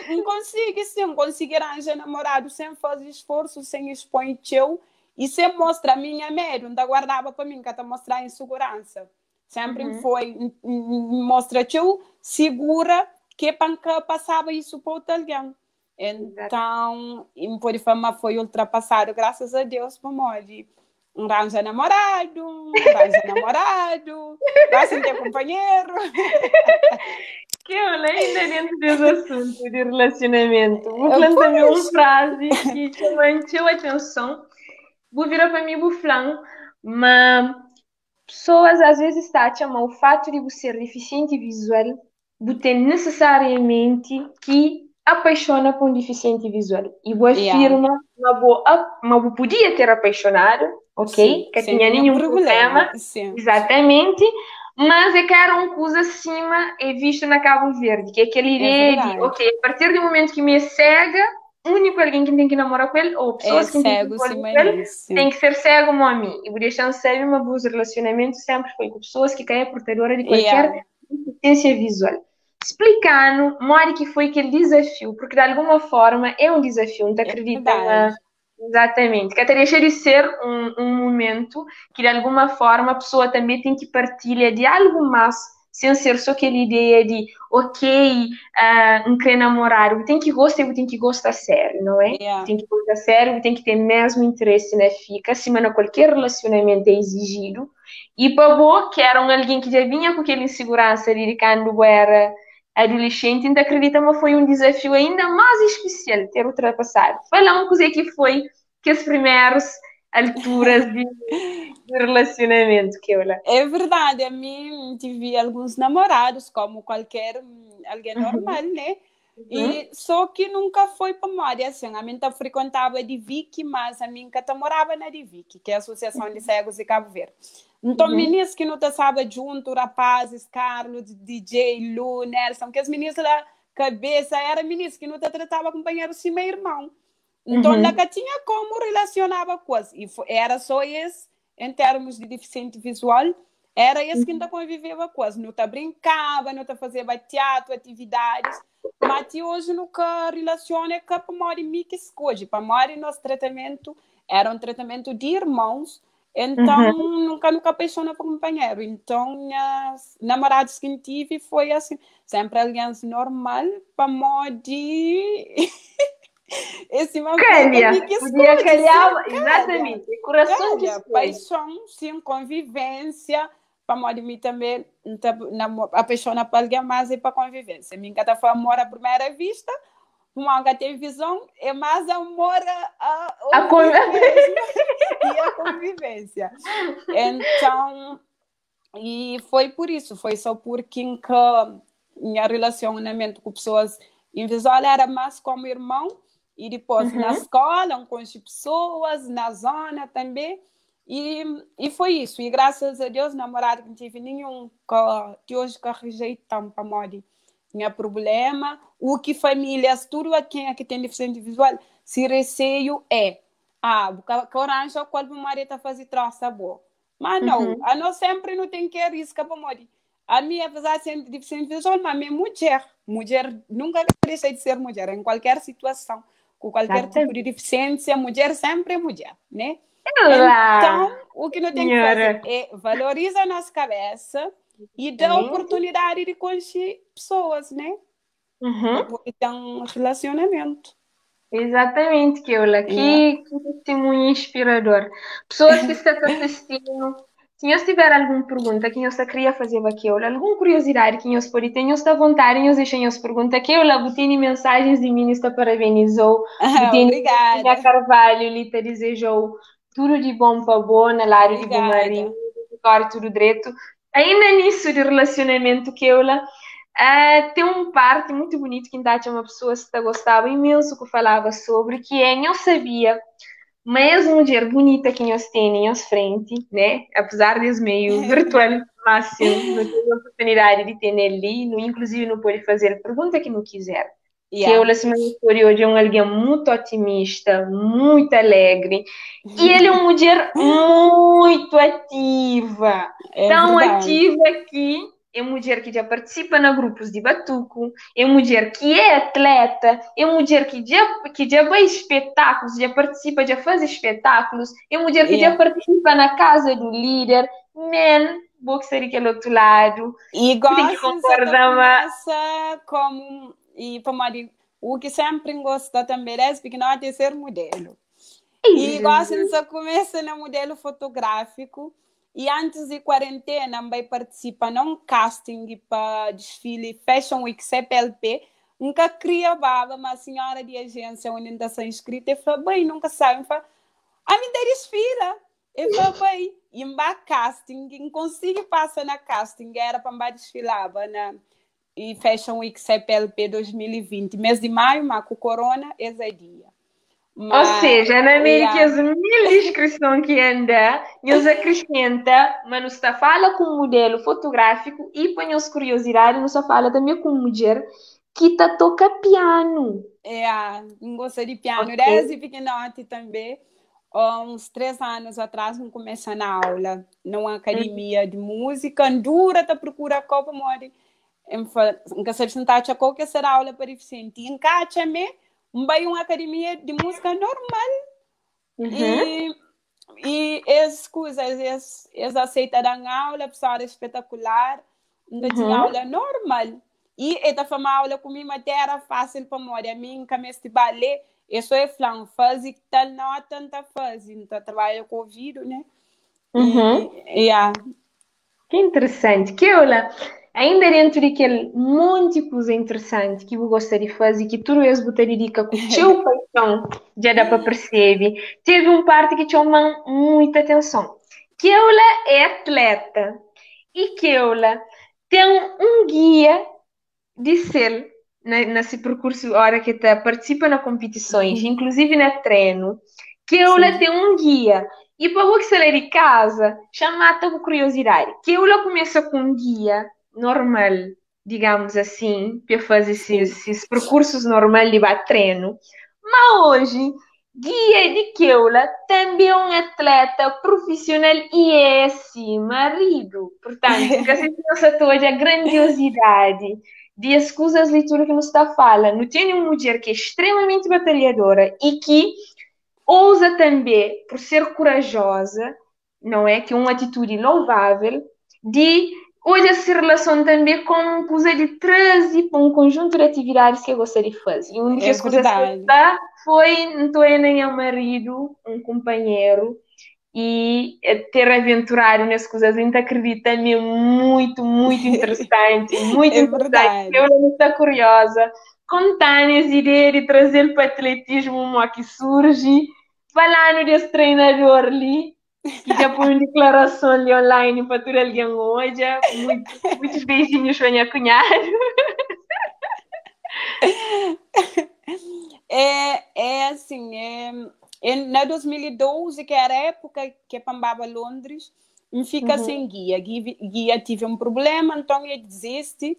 não consigo, sim, não consigo arranjar namorado sem fazer esforço, sem expor teu e sem mostrar a minha medo. Não guardava para mim, que até mostrar insegurança. Sempre Uhum. foi mostrar teu segura que panca passava isso para outro alguém. Exato. Então, por fama foi ultrapassado, graças a Deus, por morte. Arranja namorado, gosta de ter companheiro. Que eu ainda dentro desse assunto de relacionamento. Vou falando também Pois, uma frase que chamou a atenção. Vou virar para mim, vou falando, mas pessoas às vezes está a chamar o fato de você ser deficiente visual, você necessariamente que apaixona por um deficiente visual. E vou yeah, afirma, mas eu podia ter apaixonado, sim, ok? Que sem tinha nenhum nenhum problema, problema, sim, exatamente. Mas é que era uma coisa acima é visto na Cabo Verde, que é aquela é ideia de, verdade. ok, a partir do momento que me é cega, o único alguém que tem que namorar com ele, ou É pessoas que têm que cego, namorar sim, com ele, nisso. tem que ser cego como a mim. E vou deixar sério, uma boa relacionamento sempre foi com pessoas que caem portadora de qualquer Yeah, deficiência visual. Explicando, mostra que foi aquele desafio, porque de alguma forma é um desafio, não te é acredita? verdade. Exatamente, que até deixa de ser um momento que de alguma forma a pessoa também tem que partilhar de algo mais sem ser só aquela ideia de, ok, não querer namorar, eu tenho que gostar, eu tenho que gostar sério, não é? Yeah. Tem que gostar sério, tem que ter mesmo interesse na fica, acima de qualquer relacionamento é exigido. E para boa, que era alguém que já vinha com aquela insegurança de quando era adolescente, ainda acredita, mas foi um desafio ainda mais especial ter ultrapassado. Falamos coisa que foi que as primeiras alturas de relacionamento que eu lá. É verdade, a mim tive alguns namorados, como qualquer alguém Uhum, normal, né? uhum, E só que nunca foi para moda, assim, a mim tá frequentava de Vicky, mas a mim que morava na de Vicky, que é a Associação de Cegos de Cabo Verde. Então, uhum, meninas que não estavam junto, rapazes, Carlos, DJ, Lu, Nelson, que as meninas da cabeça eram meninas que não tratavam companheiro assim, meu irmão. Então, uhum, nunca tinha como relacionava com as. E era só esse, em termos de deficiente visual, era esse que ainda uhum. convivia com as. Não brincava, não fazia teatro, atividades. Mas hoje nunca relaciona com a memória que escolhe. Para memória, nosso tratamento era um tratamento de irmãos. Então, Uhum. nunca apaixona por companheiro. Então, as namorados que tive foi assim, sempre aliança normal, para modo de esse uma foi para mim Calha, que podia escolhe, sim, calhar, calha, exatamente, é coração que calha, escolhe. paixão, sim, convivência, para modo de mim também, apaixona por alguém mais e para convivência. Minha gata foi amor à primeira vista, uma tem visão, é mais amor a A con... ouvir mesmo e a convivência. Então, e foi por isso, foi só porque minha relacionamento com pessoas invisuais era mais como irmão, e depois na Uhum. escola, com as pessoas, na zona também. E foi isso. E graças a Deus, namorado não tive nenhum que hoje que rejeitam para morrer. Tinha problema. O que famílias, tudo a quem aqui tem deficiência visual, se receio é que orange ou qual marido está fazendo troça boa. Mas não, Uhum. a nós sempre não tem que arriscar para morrer. A minha, apesar de ser deficiente visual, mas a minha mulher. Mulher nunca deixei de ser mulher, em qualquer situação, com qualquer tipo de Exatamente. deficiência, mulher sempre é mulher, né? Então, Olá, o que não tem que fazer senhora. é valorizar a nossa cabeça e dar Exatamente. oportunidade de conhecer pessoas, né? Para Uhum. poder ter um relacionamento. Exatamente, Keula. Yeah. Que testemunho inspirador. Pessoas que estão assistindo, se eu tiver alguma pergunta que eu queria fazer para Keula, alguma curiosidade que eu pode ter, eu estou à vontade, eu deixei as perguntas. Keula, botei mensagens de mim, está parabenizou, botei Obrigada. minha Carvalho, lhe te desejou tudo de bom para boa, na área de bom marido, Obrigada. tudo direito. Ainda nisso de relacionamento, Keula, tem um parte muito bonito que ainda tinha uma pessoa que gostava imenso que falava sobre, que é, eu sabia, mesmo mulher bonita que nós temos frente, né? Apesar de meio virtual, mas sim, não tenho a oportunidade de ter ali, no, inclusive não pode fazer pergunta que não quiser. Que eu, Yeah. assim, história hoje é um alguém muito otimista, muito alegre, e ele é uma mulher muito ativa, É tão verdade. ativa que é mulher que já participa na grupos de batuco, é mulher que é atleta, é mulher que já vai espetáculos, já participa, já faz espetáculos, é mulher que já Yeah. participa na casa do líder, man, vou que ser aquele outro lado, E que tem que gostas até concordar, mas... começa como e para o que sempre gosta também é porque não é ser modelo. Ai, E gostam Jesus. só começa no modelo fotográfico e antes de quarentena vai participar num casting para desfile Fashion Week CPLP. Nunca queria baba, mas a senhora de agência onde está inscrita e falou, bem, nunca sabe. A mim desfila. E falei, bem, e em casting, quem consigo passar na casting, era para desfilar na e Fashion Week CPLP 2020, mês de maio, mas com corona, esse é dia. Ou Mas, seja, na América, yeah. as mil inscrição que anda, nos acrescenta, mas nos está fala com um modelo fotográfico e põe as curiosidades, nos fala também com mulher que tá toca piano, Não gosto de piano. ok? Desde pequenote também, uns 3 anos atrás, não comecei na aula, numa Uhum. academia de música, dura para procurar copa mori. Em que se sentar a qualquer aula para deficiente. Encaixa-me, vai uma academia de música normal Uhum. e as coisas, eles aceitam a aula, a pessoa é espetacular. ainda tinha aula normal. E esta foi uma aula comigo até era fácil para mim. A mim, que este balé, eu só é flan, fase que tal não há tanta fase. Então, trabalho com o vírus, né? Yeah. Que interessante. Que olha, ainda dentro daquele monte de coisa interessante que eu gostaria de fazer, que tu és botaria dica com o teu paixão, já dá para perceber. Teve um parte que chama muita atenção. Que ela é atleta e que ela tem um guia de ser nesse percurso, hora que está participa na competições, inclusive na treino, que ela tem um guia. E para o que sair de casa, chama-te com curiosidade. Que ela começa com um guia normal, digamos assim, para fazer esses percursos normais de treino. Mas hoje, guia de Keula também é um atleta profissional e é esse marido. Portanto, que assim nossa toda a grandiosidade de as coisas leituras que nos está falando. Não tem uma mulher que é extremamente batalhadora e que ousa também, por ser corajosa, não é? Que é uma atitude louvável, de hoje se relaciona também com uma coisa de trazer para um conjunto de atividades que eu gostaria de fazer. E uma É das coisas que eu foi, não estou nem um marido, um companheiro, e ter aventurado nessas coisas, a gente acredita mesmo muito interessante, muito É interessante. verdade. Eu não estou curiosa. Contar as ideias de trazer para o atletismo uma que surge, falando desse treinador ali, que já põe uma declaração ali online para todo alguém hoje. Muitos beijinhos para minha cunhada. É assim, na 2012, que era a época que eu pambava Londres, me fica sem guia. Guia tive um problema, então ele desiste.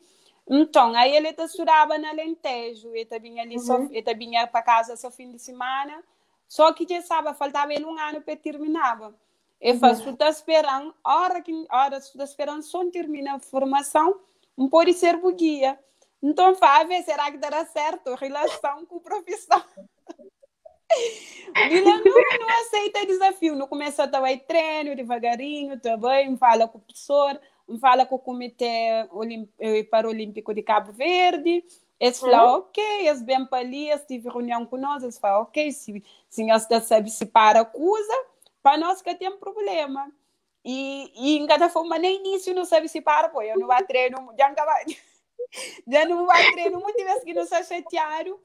Então, aí ele estudava na Alentejo, ele vinha ali ele vinha para casa só fim de semana. Só que, já sabe, faltava ele um ano para terminava. Eu faço tudo esperando, hora tudo esperando, só termina a formação, não pode ser o guia. Então, Fábio, será que dará certo? Relação com profissão. Bila não aceita desafio. Não começa a dar treino devagarinho, também fala com o professor, fala com o Comitê Paralímpico de Cabo Verde. Eles falam, ok, eles bem para ali, eles tive reunião com nós, eles falam, ok, se nós sabe se para a coisa, para nós que tem problema. E em cada forma, nem início não sabe se para, pô, eu não vou treino, já não vai treino, muitas vezes que não se chatearam,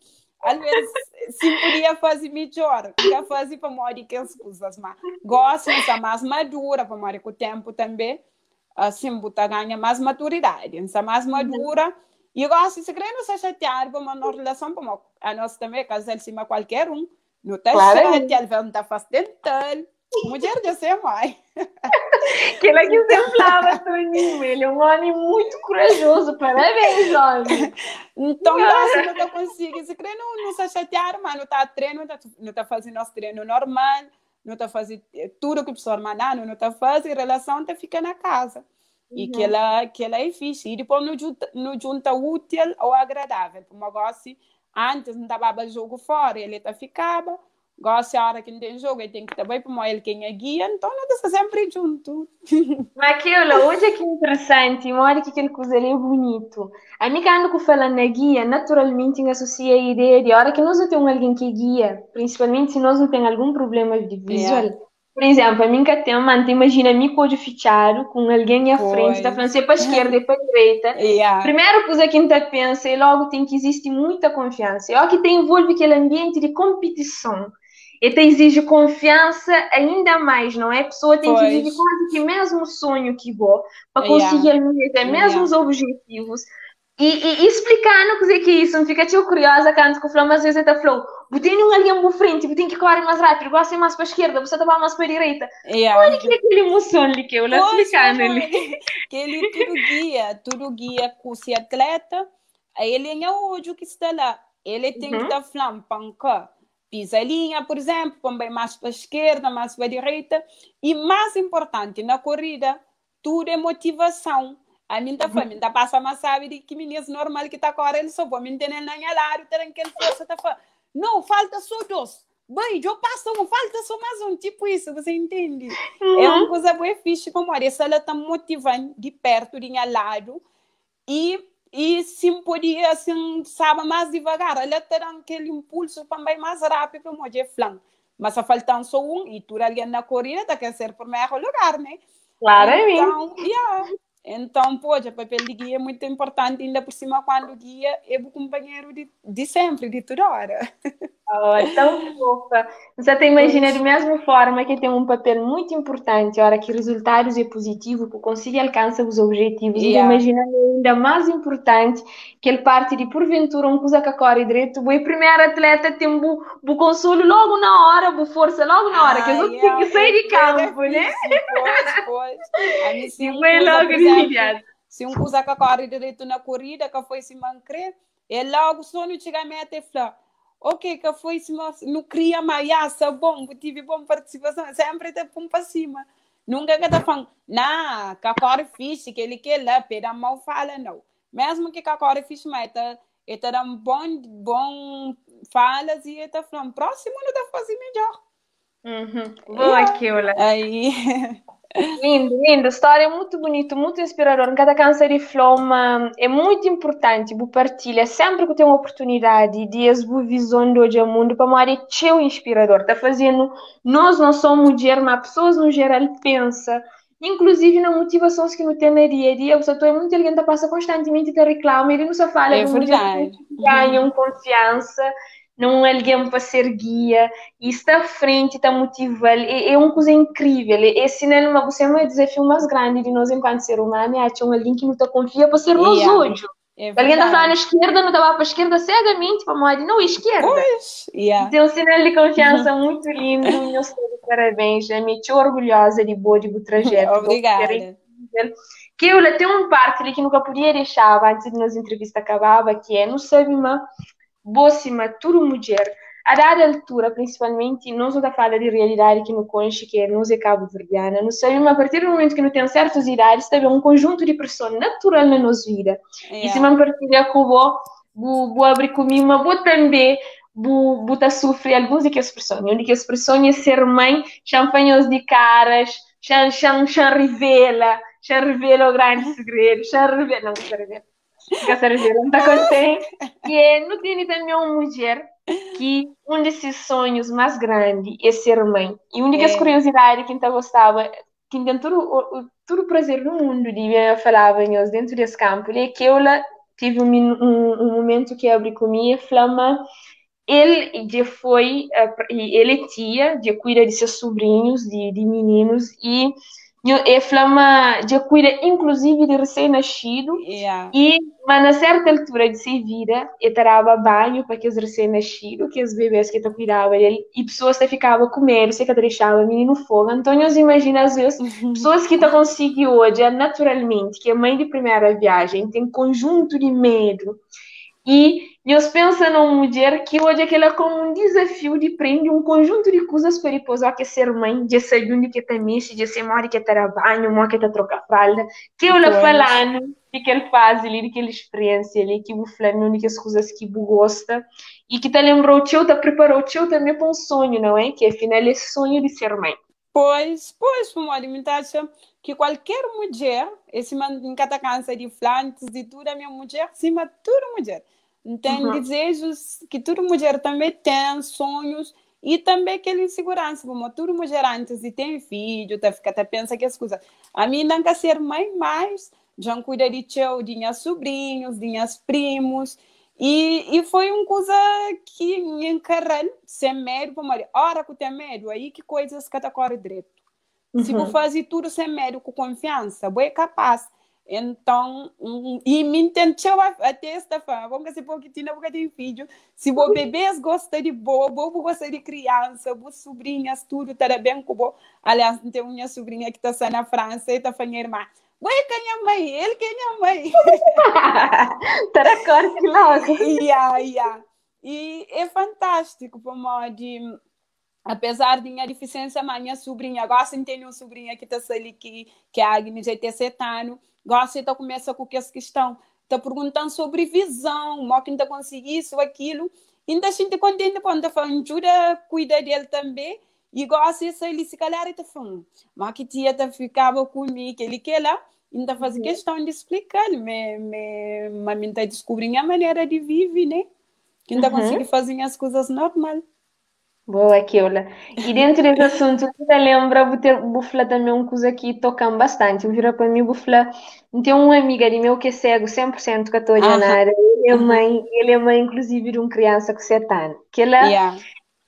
às vezes sim podia fazer melhor, já fazer para morrer que as coisas, mas gosto de ser mais madura, para morrer com o tempo também, assim, botar ganha mais maturidade, ser mais madura, e eu gosto de se querer não se chatear para uma relação, para a nossa também, caso ele cima qualquer um, não está chateado, não está fazendo tal. Mulher de ser mãe. Que ela que exemplava, Toninho. Ele é um homem muito corajoso. Parabéns, homem. Então, assim, não tá conseguindo. Se crê, não se chatear, mas não está treino, não tá fazendo nosso treino normal, não está fazendo tudo que o professor mandar, não está fazendo, a relação tá fica na casa. E que ela é fixe. E depois não junta útil ou agradável. Como eu gosto, antes não dava jogo fora, ele ficava. Gosto a hora que não tem jogo, ele tem que também para ele quem é guia, então não está sempre junto. Mas aquilo, hoje é que interessante, uma hora que aquele coisa ali é bonito. A mim, quando eu falo na guia, naturalmente associa a ideia de a hora que nós não temos alguém que guia, principalmente se nós não temos algum problema de visual. Yeah. Por exemplo, a mim que tem mano, imagina mim pode fichar com alguém à frente, está falando para a esquerda e para a direita. Yeah. Primeiro coisa que a gente pensa e logo tem que existir muita confiança. E olha que tem envolve aquele ambiente de competição. E te exige confiança ainda mais, não é? A pessoa tem que viver quase que o mesmo sonho que vou para conseguir atingir os mesmos objetivos. E explicando o que é isso, não fica tão curiosa quando eu falo, mas às vezes até falou, tem alguém por frente, tem que correr mais rápido, gosta mais para a esquerda, você está mais para a direita. Olha que aquele emoção ali que eu lá explicando ali. Que ele tudo guia com esse atleta, aí ele é o ódio que está lá. Ele tem que estar falando, panca. Pisa a linha, por exemplo, também mais para a esquerda, mais para a direita. E mais importante, na corrida, tudo é motivação. A mim está falando, está passando, mas sabe de que menino normal que está correndo, ele só pode me entender na área, tem aquele força, está falando, não, falta só dois. Bem, eu passo um, falta só mais um, tipo isso, você entende? É uma coisa boa fixe, como essa ela está motivando de perto, de lado, e sim podia assim sabe mais devagar ela terá aquele impulso também mais rápido para mover flan mas só faltam só e tu ali na corrida quer ser primeiro lugar né Claramente. então então pode o papel de guia é muito importante ainda por cima quando o guia é o companheiro de sempre de toda hora Oh, tão fofa. Você te imagina da pois mesma forma que tem um papel muito importante, a hora que resultados é positivo, que consiga alcançar os objetivos, ainda yeah. imagina ainda mais importante que ele parte de porventura um coisa que corre direito, o primeiro atleta tem o consolo logo na hora, o força logo na hora, que eles não têm que sair de é campo, né? difícil, pois. A mim, se E um foi coisa, logo por de exemplo, imediato. se um coisa que corre direito na corrida, que foi se mancrer, é logo só não chega a meta e fala, ok, que foi se não cria mais, bom, tive boa participação, sempre te pum para cima. Nunca que tá falando, não, que corre fixe, que ele quer lá, pera mal fala, não. Mesmo que corre fixe, mas ele dá um bom falas e ele tá falando, próximo não dá fazer melhor. Boa, Yeah. Keula. Aí, Lindo, lindo. História é muito bonita, muito inspiradora. Cada câncer de floma é muito importante. Bu partilha sempre que tem uma oportunidade de as bu visão do hoje ao mundo para uma área tão inspirador. Tá fazendo nós não somos mulher, mas pessoas no geral pensa. Inclusive na motivações que não tem no dia a dia, a pessoa é muito inteligente, passa constantemente te reclama, ele não só fala é para mulher verdade. que ganham confiança, não é alguém para ser guia e está à frente, está motivado, é uma coisa incrível. É sinal, você é um desafio mais grande de nós enquanto ser humano, é ter alguém que não te confia para ser nos Yeah. hoje. É Alguém está falando à verdade. esquerda, não estava para a esquerda cegamente, para a moda, não, esquerda. Pois, yeah. Então, um sinal de confiança muito lindo, meu senhor, de parabéns, já me estou orgulhosa de boa do trajeto, vou ser Obrigada. incrível. Que eu tenho um parte ali que nunca podia deixar antes de nossa entrevista acabava, que é, não sabe, mas boa tudo mulher. A dada altura, principalmente, não só da fala de realidade que nos conche, que é nos é cabo-verdiana, não sabemos, a partir do momento que não tem certas idades, teve um conjunto de pressão natural na nossa vida. E se Yeah. não partilha com vou abrir comigo, mas vou também, vou tá sofrer algumas daquelas pressões. Uma daquelas pressões é ser mãe, champanhos de caras, chan revela o grande segredo, chan revela, não, chan revela. Fica cerveja, não tá contente. E não tem também uma mulher que um desses sonhos mais grandes é ser mãe. E uma das É. curiosidades que eu gostava, que tem todo o prazer do mundo de ver falava dentro desse campo, é que ela tive um momento que abriu comigo, flama, ele já foi, ele é tia, já cuida de seus sobrinhos, de meninos, e é flama, já cuida inclusive de recém-nascido, Yeah. e, mas na certa altura de sua vida, eu dava banho para aqueles recém-nascidos, que os bebês que eu cuidava dele, e pessoas que ficavam com medo, você que deixava o menino fogo. Então, eu imagino, às vezes, pessoas que estão conseguindo hoje, naturalmente, que é mãe de primeira viagem, tem um conjunto de medo, e eles pensam numa mulher que hoje é ela como um desafio de prender um conjunto de coisas para depois que ser mãe, de ser onde que está mexe, de ser mãe que está banho, mãe que está trocar fralda, que ela Pois. falando de que ele faz ali, de que ele experiência ali, que o falando de que as coisas que ele gosta e que te lembrou o teu, te preparou o teu também para um sonho, não é? Que afinal é sonho de ser mãe. Pois, uma alimentação que qualquer mulher, esse man cada câncer de flantes, de tudo, a minha mulher, cima toda mulher. Tem Uhum. desejos que toda mulher também tem, sonhos, e também aquela insegurança, como toda mulher antes de ter filho, tá pensa que as coisas. A mim não quer ser mãe, mas já cuida de teu, de minhas sobrinhos, de minhas primos, e foi uma coisa que me encarrei, sem medo, para Maria. Ora que tem medo, aí que coisas que tá correndo direito. Se vou Uhum. fazer tudo sem medo, com confiança, vou é capaz. Então, e me tentou até esta forma, vamos dizer, porque tinha um bocadinho de filho. Se vou bebês gosta de bobo, vou gostar de criança, vou sobrinhas, tudo, tá bem com bo. Aliás, tem uma sobrinha que está na França e está falando, irmã, vou é que é minha mãe, ele que é minha mãe. Terá corte logo. E é fantástico, por modo de, apesar de minha deficiência, mas minha sobrinha, gosta de ter uma sobrinha que está ali, que é a Agnes, já tem 7 anos, gosta de começar com essa questão, está perguntando sobre visão, como que ainda consegui isso, aquilo, ainda a gente contente quando está falando, ajuda, cuida dele também, e gosta de sair, se calhar, está falando, mas que tia ficava comigo, que ele quer lá, ainda faz questão de explicar, mas está descobrindo a maneira de viver, né? Que ainda Uhum. consegue fazer as coisas normal. Boa, Keula. E dentro desse assunto, você lembra, vou falar também uma coisa que toca bastante. Eu viro para mim, vou falar, tem uma amiga de meu que é cego 100% católica na Aham, área. aham, Ele é mãe, inclusive, de uma criança com 7 anos. Que ela yeah,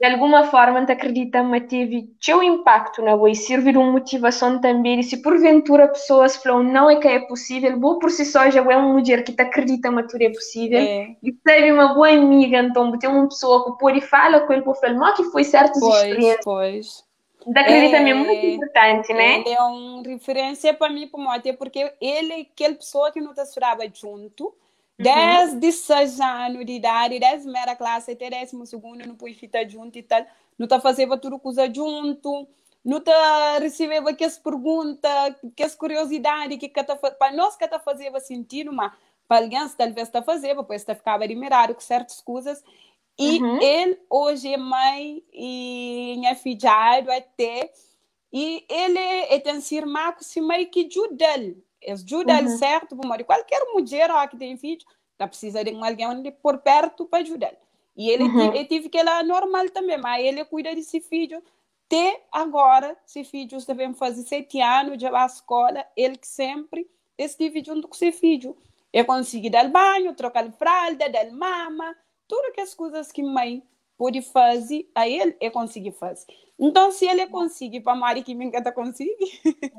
de alguma forma, te acredita, mas teve seu impacto na boa e servir de motivação também. E se porventura pessoas falam, não é que é possível, boa por si só já é uma mulher que te acredita que tudo é possível. é, E teve uma boa amiga, então, tem uma pessoa que pode falar com ele, pode falar, não, que foi certas pois, experiências. pois. Te acredita é muito É, importante, né? ele é uma referência para mim, para até porque ele é aquela pessoa que não te estudava junto, Uhum, desde 6 anos de idade, desde a primeira classe até 12º, não pôs ficar junto e tal, não te fazia tudo coisa junto, não te recebia aquelas perguntas, aquelas curiosidades que para nós que te fazia sentido, mas para alguém talvez te fazia, depois te ficava admirado com certas coisas. E uhum, ele hoje é mãe e é filhado até. E ele tem se irmã que se meio que ajuda ele. Ajuda ele uhum, certo, porque qualquer mulher ó, que tem filho, tá precisa de alguém por perto para ajudar. E ele uhum. teve que ela normal também, mas ele cuida desse filho. Até agora, se filhos devem fazer 7 anos, já vai à escola, ele que sempre estive junto com seu filho. Eu consegui dar banho, trocar fralda, dar mama, tudo que as coisas que mãe pode fazer, a ele, eu consegui fazer. Então, se ele consegue, para a Mari que me encanta conseguir,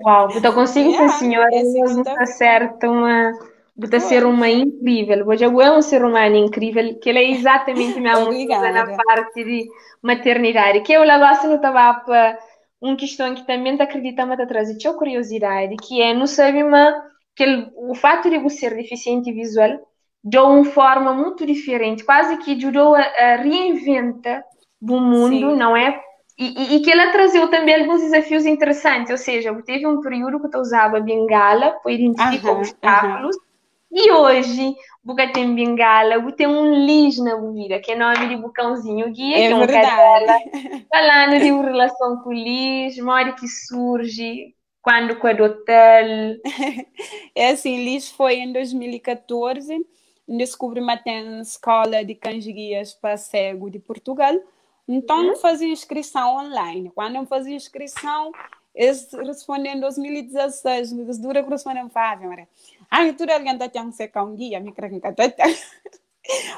Uau, então consigo sim, yeah, senhora, é mas não seguinte está fica. certo uma, está ser uma Pois, incrível. Hoje eu é um ser humano incrível, que ele é exatamente a mesma coisa na obrigada. parte de maternidade. Que eu lá gosto não estava para uma questão que também te acredita, mas te traz tinha curiosidade, que é, não sabe, mas que o fato de você ser deficiente visual de uma forma muito diferente, quase que ajudou a reinventar o mundo, Sim. não é? E que ela trazia também alguns desafios interessantes, ou seja, teve um período que eu usava bengala para identificar Aham, aham. obstáculos, e hoje, você tem bengala, você tem um lis na vida, que é nome de Bucãozinho Guia, É que é um verdade. cadela, falando de uma relação com o lis, mora que surge, quando com o hotel. É assim, Liz foi em 2014, descobri uma tem escola de cães guias para cego de Portugal. Então, Uhum, fazia inscrição online. Quando eu fazia inscrição, eles respondem em 2016, eles dura que respondem, Fábio, ah, tudo alguém está tendo que ser cão guia, me creio que está.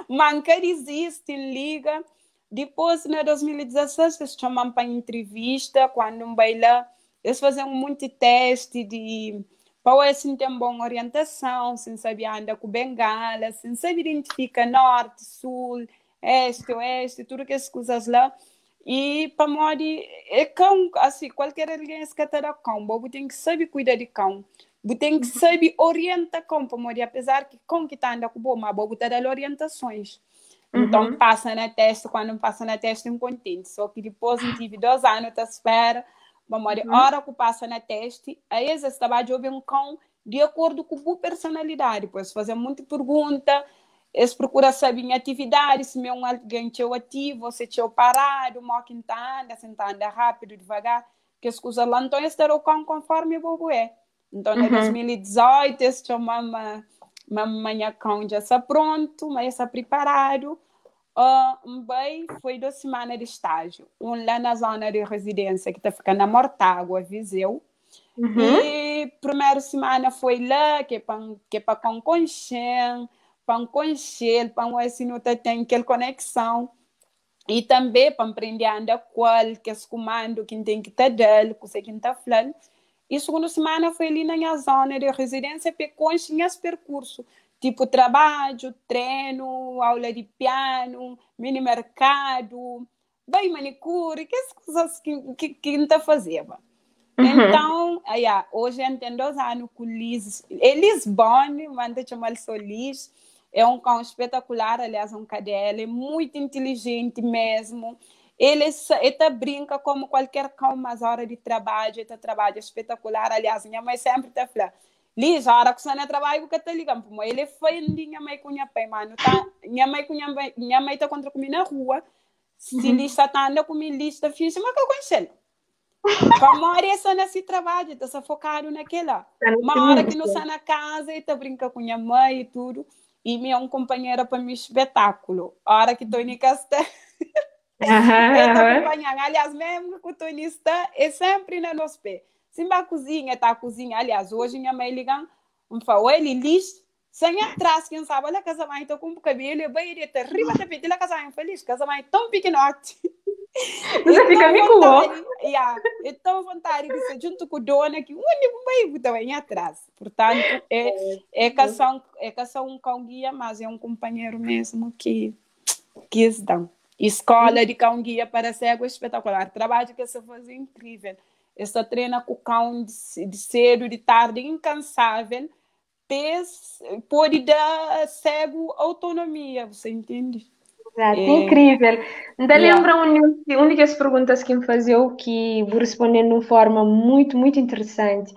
Manca existe, liga. Depois, em 2016, eles chamam para entrevista. Quando um baila, eles fazem muito teste de para ver se tem boa orientação, se sabe andar com bengala, se sabe identificar norte, sul, este, oeste, tudo que as coisas lá. E para mim, é cão, assim, qualquer alguém que está cão, você tem que saber cuidar de cão. Você tem que saber orientar cão, para mim, apesar que cão que está andando com bom, mas você está dando orientações. Então, uhum, passa na teste, quando passa na teste, um contente. Só que depois, eu tive 2 anos à espera, memória, uhum, hora que passa na teste, aí eles estavam de ouvir um cão de acordo com a sua personalidade. Pois fazer muita pergunta, eles procuram saber em atividade, se é um alguém teu ativo, se teu parado, mal que anda, se anda rápido, devagar, que as coisas lá, então eles terão o cão conforme o bobo é. Então, em uhum, 2018, eles chamam minha cão já está pronto, mas já está preparado. Bem, foi 2 semanas de estágio. Um lá na zona de residência, que está ficando na Mortágua, Viseu. uhum, E primeira semana foi lá, que é para conhecer, para ver se não tem aquela conexão. E também para aprender a andar qual, que é os comandos, quem tem que estar dele, que você está falando. E segunda semana foi ali na minha zona de residência, para conhecer esse percurso. Tipo trabalho, treino, aula de piano, mini mercado, bem manicure, que as coisas que não está fazendo. uhum. Então, hoje eu tenho 2 anos com o Liz. É Lisbone, manda chamar só Liz. É um cão espetacular, aliás, um cadela, é muito inteligente mesmo. Ele brinca como qualquer cão, mas a hora de trabalho, ele trabalha espetacular. Aliás, minha mãe sempre está falando, Liz, a hora que você não trabalha, porque está ligando para mim. Ele foi minha mãe com minha pai, mano. Tá? Minha mãe está contra comigo na rua. Se Liz Uhum. está andando comigo, Liz está fixe, mas que eu conheço ele. Para morrer é só nesse trabalho, está focado naquela. Uma hora que não está na casa e está brincando com minha mãe e tudo. E minha companheira para mim espetáculo. A hora que estou em casa, eu estou acompanhando. Aliás, mesmo que o Tony está, é sempre na nosso pé. Se a cozinha está a cozinha, aliás, hoje minha mãe liga, me fala, ele lixo, sem atrás, quem sabe, olha, casamento com o cabelo, eu vou ir até arriba, até pedir a casamento feliz, casamento tão pequenote. Você fica me Então, vontade de ser junto com o dono, que o único meio também atrás. Portanto, é caçar um cão-guia, mas é um companheiro mesmo que estão. Escola de cão-guia para cego é espetacular. Trabalho que você faz é incrível. Você treina com o cão de cedo, de tarde, incansável. Pode dar cego autonomia, você entende? Exato, incrível. Ainda lembra únicas perguntas que me fazia que vou responder de uma forma muito, muito interessante.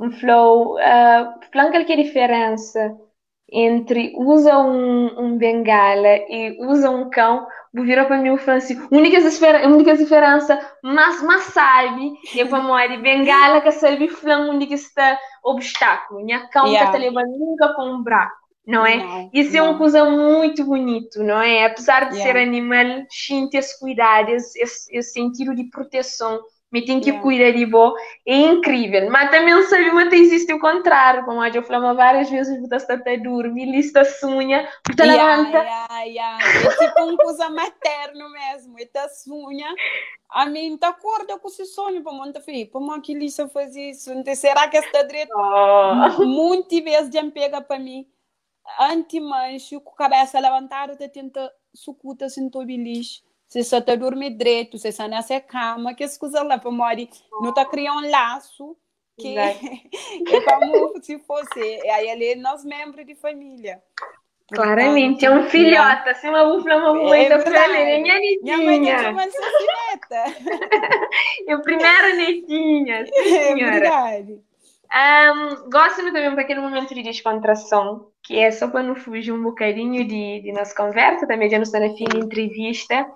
Um flow, falando que diferença entre usa um bengala e usa um cão, vou virar para mim e falar assim, única diferença, mas sabe, é para morrer bengala que sabe falando única está obstáculo, minha cão que está levando nunca para um buraco. Não é? Isso é uma coisa muito bonito, não é? Apesar de ser animal, sim, ter esse cuidado, esse sentido de proteção, me tem que cuidar de bom, é incrível. Mas também sabe, mas existe o contrário, como eu falei várias vezes, você está até dormir, lista sunha, você levanta. É tipo uma coisa materno mesmo, esta sunha. A mim está acorda com esse sonho para montar filho, para que lista faz isso? Será que está direito? Muitas vezes já pega para mim. Anti-mancho, com a cabeça levantada, você tenta sucuta sem tobilis. Se você está dormindo direito, se você nessa cama, que as coisas lá para morrer, não está criando um laço que é como se fosse. Aí ele é nosso membro de família. Claramente, é um filhote, assim, uma bufla, uma mãe da família, minha netinha. Minha mãe está chamando sua neta. É a primeira netinha, sim, senhora. Gosto também para aquele momento de descontração, que é só para não fugir um bocadinho de nossa conversa, também já não está na fim de entrevista,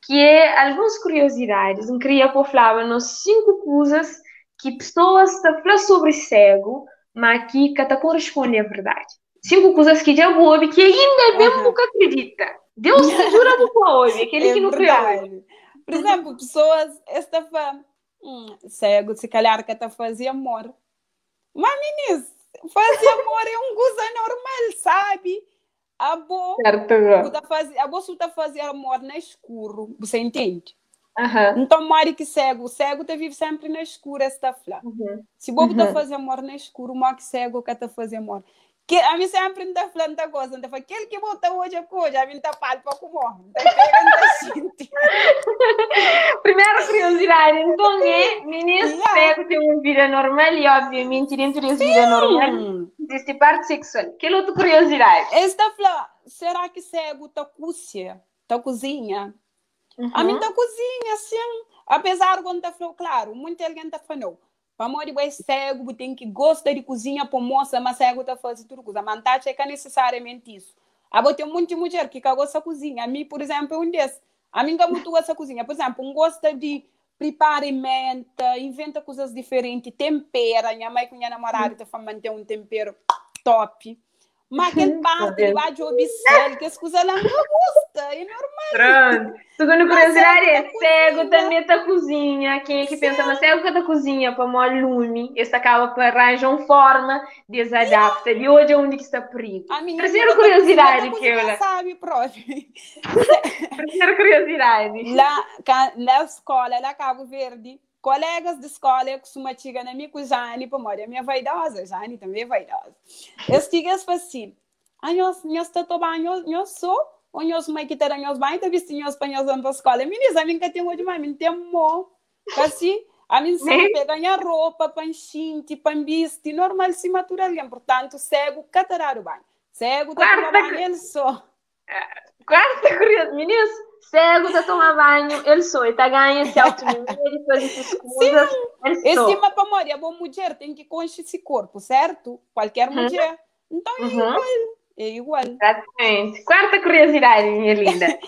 que é algumas curiosidades. Eu queria falar nos 5 coisas que pessoas estão falando sobre cego, mas que não corresponde à verdade. 5 coisas que já ouve, que ainda bem nunca acredita. Deus te jura que ouve, aquele que não crê. Por exemplo, pessoas estavam cego, se calhar que está fazendo amor. Mas, meninas, fazer amor é uma coisa normal, sabe? A bolsa está fazendo amor no escuro, você entende? Então, mari que cego, o cego está vive sempre na escura, está falando. Se o bobo está fazendo amor no escuro, o que cego que está fazendo amor. Que a mim sempre está falando da coisa, então aquele que volta hoje a coisa, a mim está falando para comer. Primeira curiosidade, então meninos cegos têm uma vida normal e obviamente dentro dessa vida normal existe parte sexual. Que outra curiosidade? Está falando, será que cego está cozinha? A mim está cozinha, assim, apesar de quando está falando, claro, muita gente está falando. Para morrer é cego, tem que gostar de cozinha para moça, mas cego está fazendo tudo coisa. Mas não é necessariamente isso. Tem muita mulher que gosta de cozinha. A mim, por exemplo, é um desses. A mim não muito gosta de cozinha. Por exemplo, gosta de preparar menta, inventa coisas diferentes, tempera. Minha mãe com minha namorada está manter um tempero top. Mas aquele parte de baixo de obsessão, que as coisas lá não gostam, é normal. Pronto. Segundo curiosidade, cego também está cozinha. Quem é que pensa, mas cego que está cozinha para molhar lume, esse acaba por arranjar uma forma, desadapta, de hoje é onde está perigo. Terceira curiosidade que eu sabe, prof. Terceira curiosidade. Na escola, lá Cabo Verde, colegas de escola, eu costumo chegar na minha com Jane, para morrer, a minha vaidosa, Jane também é vaidosa. Eu digo assim, nós estou bem, eu sou, ou nós mãe que terão nós bem, visto nós para nós na escola. Meninas, a mim que tem hoje mais, me tem amor, assim, a mim sempre ganha roupa, panchinte, pambiste, normal, se matura alguém, portanto, cego, catararo bem. Cego, tá bem, ele só. Quarta curiosidade, meninas, cego, tá tomar banho, ele só, ele tá ganhando esse autonomia, ele faz essas coisas, ele só. Esse mapa morrer, a boa mulher tem que conhecer esse corpo, certo? Qualquer mulher. Então é igual. Exatamente. Quarta curiosidade, minha linda.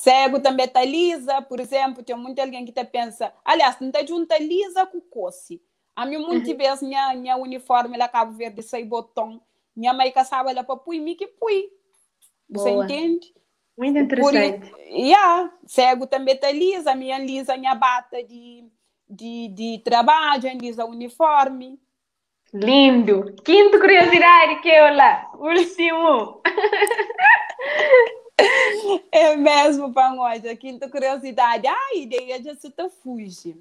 Cego também tá lisa, por exemplo, tem muita alguém que tá pensa, aliás, não tá junta lisa com coce. A mim muitas vezes minha uniforme lá Cabo Verde sai botão, minha mãe caçava ela para pui, me que pui. Você Boa. entende? Muito Por interessante. yeah, cego também tá lisa minha bata de trabalho, lisa uniforme. Lindo. Quinto curiosidade, Keula. Último. É mesmo, Pangoja. Quinta curiosidade. A ideia de se te fuge.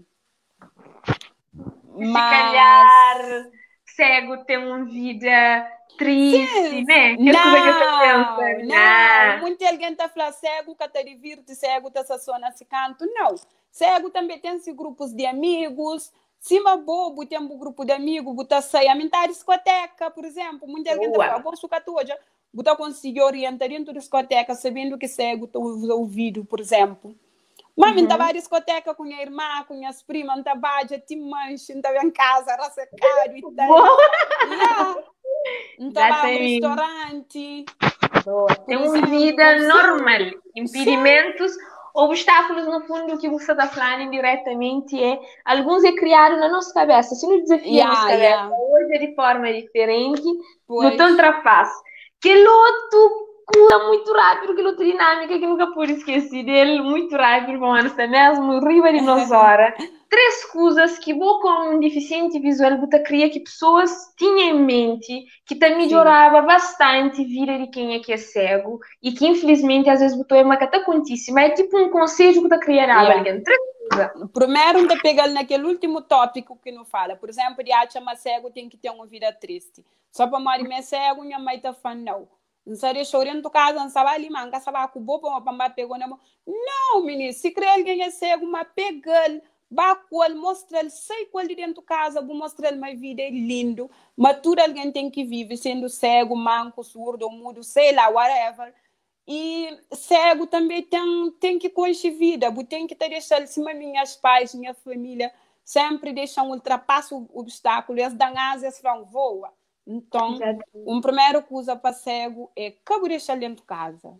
Se Mas. calhar cego tem uma vida triste, né? Que coisa que você pensa? Não. Muita alguém está falando cego, que está divirte, cego, está só nesse canto. Não. Cego também tem grupos de amigos. Cima bobo tem um grupo de amigos, buta sair a minha discoteca, por exemplo. Muita alguém está falando, posso ficar hoje, buta conseguir orientar dentro da discoteca, sabendo que cego usa ouvido, por exemplo. Mas eu estava na discoteca com minha irmã, com minhas primas, não estava a te manche, não estava em casa, raça caro e tal. Não estava no restaurante. Boa. Tem uma vida normal. Impedimentos, obstáculos, no fundo, que você está falando indiretamente é alguns é criado na nossa cabeça. Se nos desafiamos cabeça hoje é de forma diferente, não tão fácil. Que luto cura muito rápido, que luto dinâmica, que nunca pude esquecer dele, muito rápido, vamos estar mesmo, riba de nós horas. Três coisas que vou como um deficiente visual buta cria que pessoas tinham em mente que também melhorava bastante a vida de quem é que é cego e que infelizmente às vezes botou uma catacontíssima. É tipo um conselho que tá criando alguém. Três coisas. Primeiro, te pegar naquele último tópico que não fala. Por exemplo, de achar cego tem que ter uma vida triste. Só para morrer me cego, minha mãe tá falando não. Não sei chorando casa, não sabe ali, manca, sabe a cubo para uma pegou na mão. Não, menino, se crê alguém é cego, mas pega ele, mostra ele, sei qual de dentro de casa, vou mostrar ele uma vida lindo, mas tudo alguém tem que viver, sendo cego, manco, surdo, mudo, sei lá, whatever. E cego também tem que construir vida, tem que deixar cima minhas pais, minha família, sempre deixam ultrapassar o obstáculo, eles dão asas, eles vão voar. Então, uma primeira coisa para cego é que deixar dentro de casa.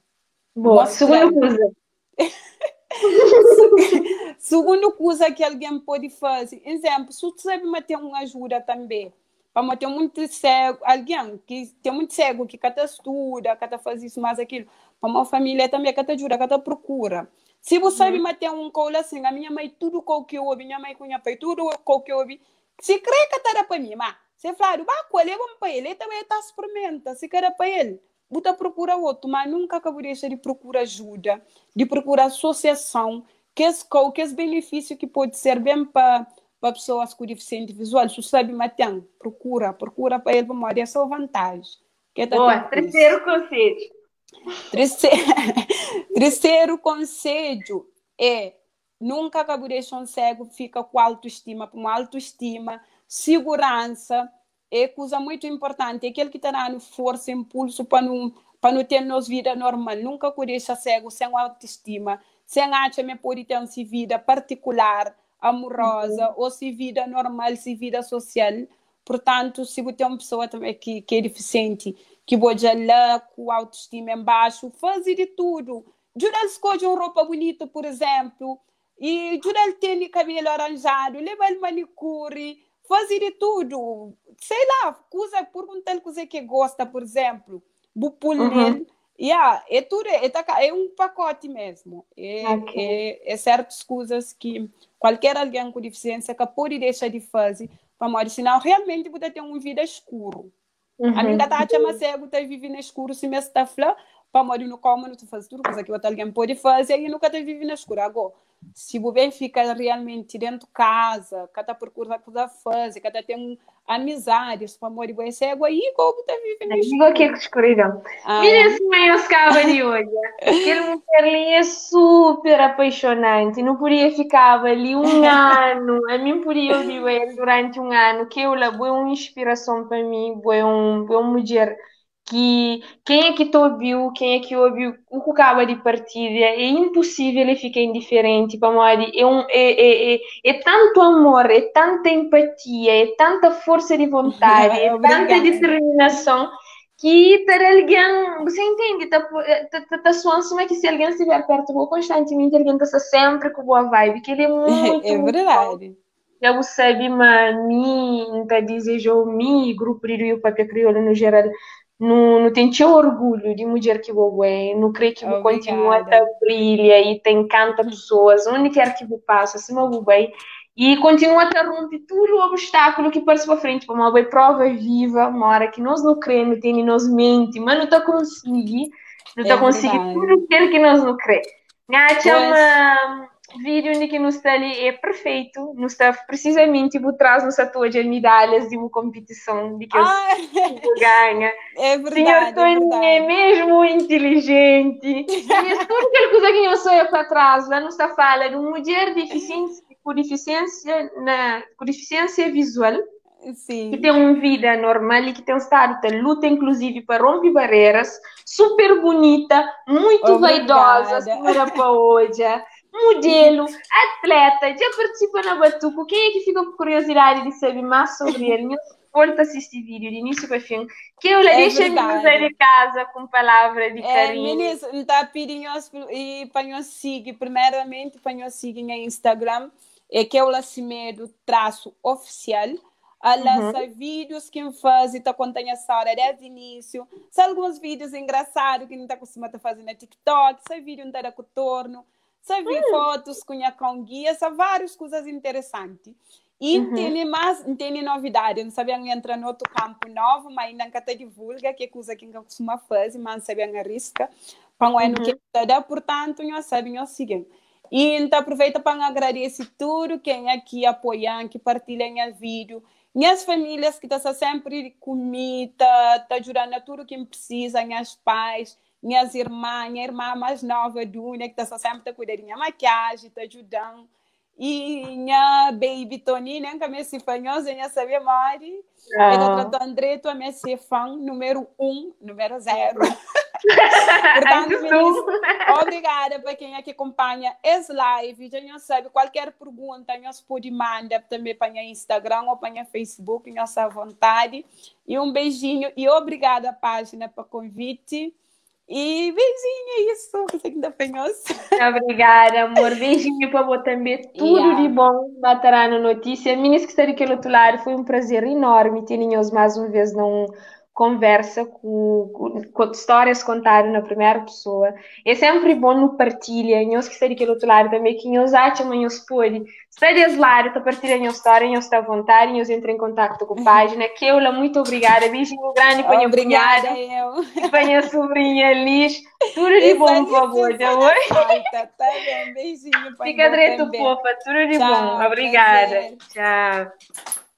Boa, segunda coisa. Segunda coisa que alguém pode fazer, exemplo, se você sabe manter uma ajuda também, para manter muito cego, alguém que tem muito cego, que cada estuda, cada faz isso, mais aquilo, para uma família também, cada ajuda, cada procura. Se você sabe manter um colo assim, a minha mãe, tudo o que eu ouvi, minha mãe com minha pai, tudo o que eu ouvi, se crê que está para mim, mas você fala, colher vamos para ele também está experimenta, se quer para ele. Buta procura outro, mas nunca acabou de procurar ajuda, de procurar associação, que esse benefício que pode ser bem para pessoas com deficiência visual. Se sabe, Matian, procura para ele, vamos ver a sua vantagem. Boa, terceiro conselho. Terceiro conselho é nunca acabou de um cego fica com autoestima, com autoestima, segurança. É coisa muito importante, aquele que está dando força, impulso para não ter nossa vida normal, nunca deixa cego, sem autoestima, sem achar que pode ter uma vida particular, amorosa, ou se vida normal, se vida social. Portanto, se você tem uma pessoa também que é deficiente, que pode lá com autoestima embaixo, fazer de tudo. Ajuda ele a escolher uma roupa bonita, por exemplo, e ajuda ele a ter cabelo arranjado, leva ele manicure, fazer de tudo, sei lá, perguntar ele coisa que gosta, por exemplo, bupul nele, é tudo, é um pacote mesmo, é certas coisas que qualquer alguém com deficiência que pode deixar de fazer, para morrer, senão realmente pode ter uma vida escura. A minha tá chama cego, tá vivendo escuro, se mesmo está flá, para morrer no cômodo, tu faz tudo coisa que outro alguém pode fazer e nunca tá vivendo escuro. Agora, se você fica realmente dentro de casa, cada procura coisa fazer, cada tem amizades, para morrer vai cego, aí como tá vivendo escuro. Digo aqui que escuridão. Mira esse meio escava de hoje. Aquele mulher é super apaixonante, não podia ficar ali um ano, a mim podia ouvir ele durante um ano, que eu lá, foi uma inspiração para mim, foi uma mulher que quem é que te ouviu, quem é que ouviu o que acaba de partida, é impossível ele ficar indiferente para Mari, é tanto amor, é tanta empatia, é tanta força de vontade, é tanta determinação que ter alguém, você entende, tá suando como é que se alguém estiver perto, vou constantemente, alguém está sempre com boa vibe, que ele é muito, É muito bom. verdade. Eu sabe, mas mim, tá desejou mim, grupo de o papel crioulo no geral, não tem teu orgulho de mulher que vou é, não creio que vou continuar a Obrigada. brilha e tem encanta pessoas, onde quer que vou passo, assim vou bem, e continua a romper todo o obstáculo que parece para frente, para uma boa prova viva, uma hora que nós não cremos, tem nós mente, mas não está conseguindo, não está É conseguindo tudo verdade. aquilo que nós não cremos. Ngacha Pois. uma vídeo onde que nos está ali é perfeito, nos está precisamente por trás nos atua de medalhas de uma competição de que eu Ah, ganha. é Senhor verdade, é Tony é verdade. mesmo inteligente. E isso tudo aquela coisa que eu sou eu para trás, lá nos está fala de uma mulher deficiência, com deficiência visual que tem Sim. uma vida normal e que tem um estado de luta, inclusive, para romper barreiras, super bonita, muito vaidosa, Obrigada. senhora Paoja, modelo, atleta, já participa na Batuco. Quem é que fica com curiosidade de saber mais sobre ele? Volta a assistir vídeo de início para fim, que eu lhe É deixo em verdade. de casa com palavras de É, carinho. meninas, está pedindo e para seguir, primeiramente, para seguir no Instagram, é que é o Lacimedo traço oficial. A lança Uhum, vídeos que faz e está contando essa hora desde o início. São alguns vídeos engraçados que não está acostumado a fazer na TikTok, sai vídeo não está com torno, sai fotos com a com guia, são várias coisas interessantes. E uhum, tem novidade, não sabia entrar em outro campo novo, mas ainda não divulga, que é coisa que não costuma fazer, mas não sabia arrisca. Para o ano que uhum. está, portanto, não sabem, não seguem. E então aproveita para agradecer tudo quem aqui apoiam, que partilham o vídeo. Minhas famílias que estão sempre comigo, tá ajudando a tudo que precisa, minhas pais, minha irmã mais nova, Dunia, que está sempre a cuidar da minha maquiagem, está ajudando. E minha baby Tony, né, que é minha fanhosa, minha sabia Mari. E da Ah. outra André, tu é minha fã número 1, número 0. Ai, Portanto, Jesus. meninas, obrigada para quem aqui acompanha esse live. Já não sabe, qualquer pergunta, nós pode mandar também para o Instagram ou para o Facebook, nossa vontade. E um beijinho e obrigada, página, pelo convite. E beijinho, é isso. Você que ainda penhoso. Obrigada, amor. Beijinho para você também. Tudo de Yeah. bom. Baterá na notícia. Minis que estarei aqui outro lado. Foi um prazer enorme ter nós mais uma vez num conversa com histórias contadas na primeira pessoa. É sempre bom no partilha. Nós que estarei aqui outro lado também. Que nós acham, nós pode. Estar desse lado, está partilhando a história, nós está à vontade, nós entra em contato com a página. Keula, muito obrigada. Beijinho grande para minha Obrigada, cunhada eu. e para minha sobrinha Liz. Tudo de Isso bom, ali por favor, tá bom? só falta. Tá bem, beijinho para Fica você direito, também. fofa. Tudo de bom. Tchau, Obrigada. prazer. Tchau.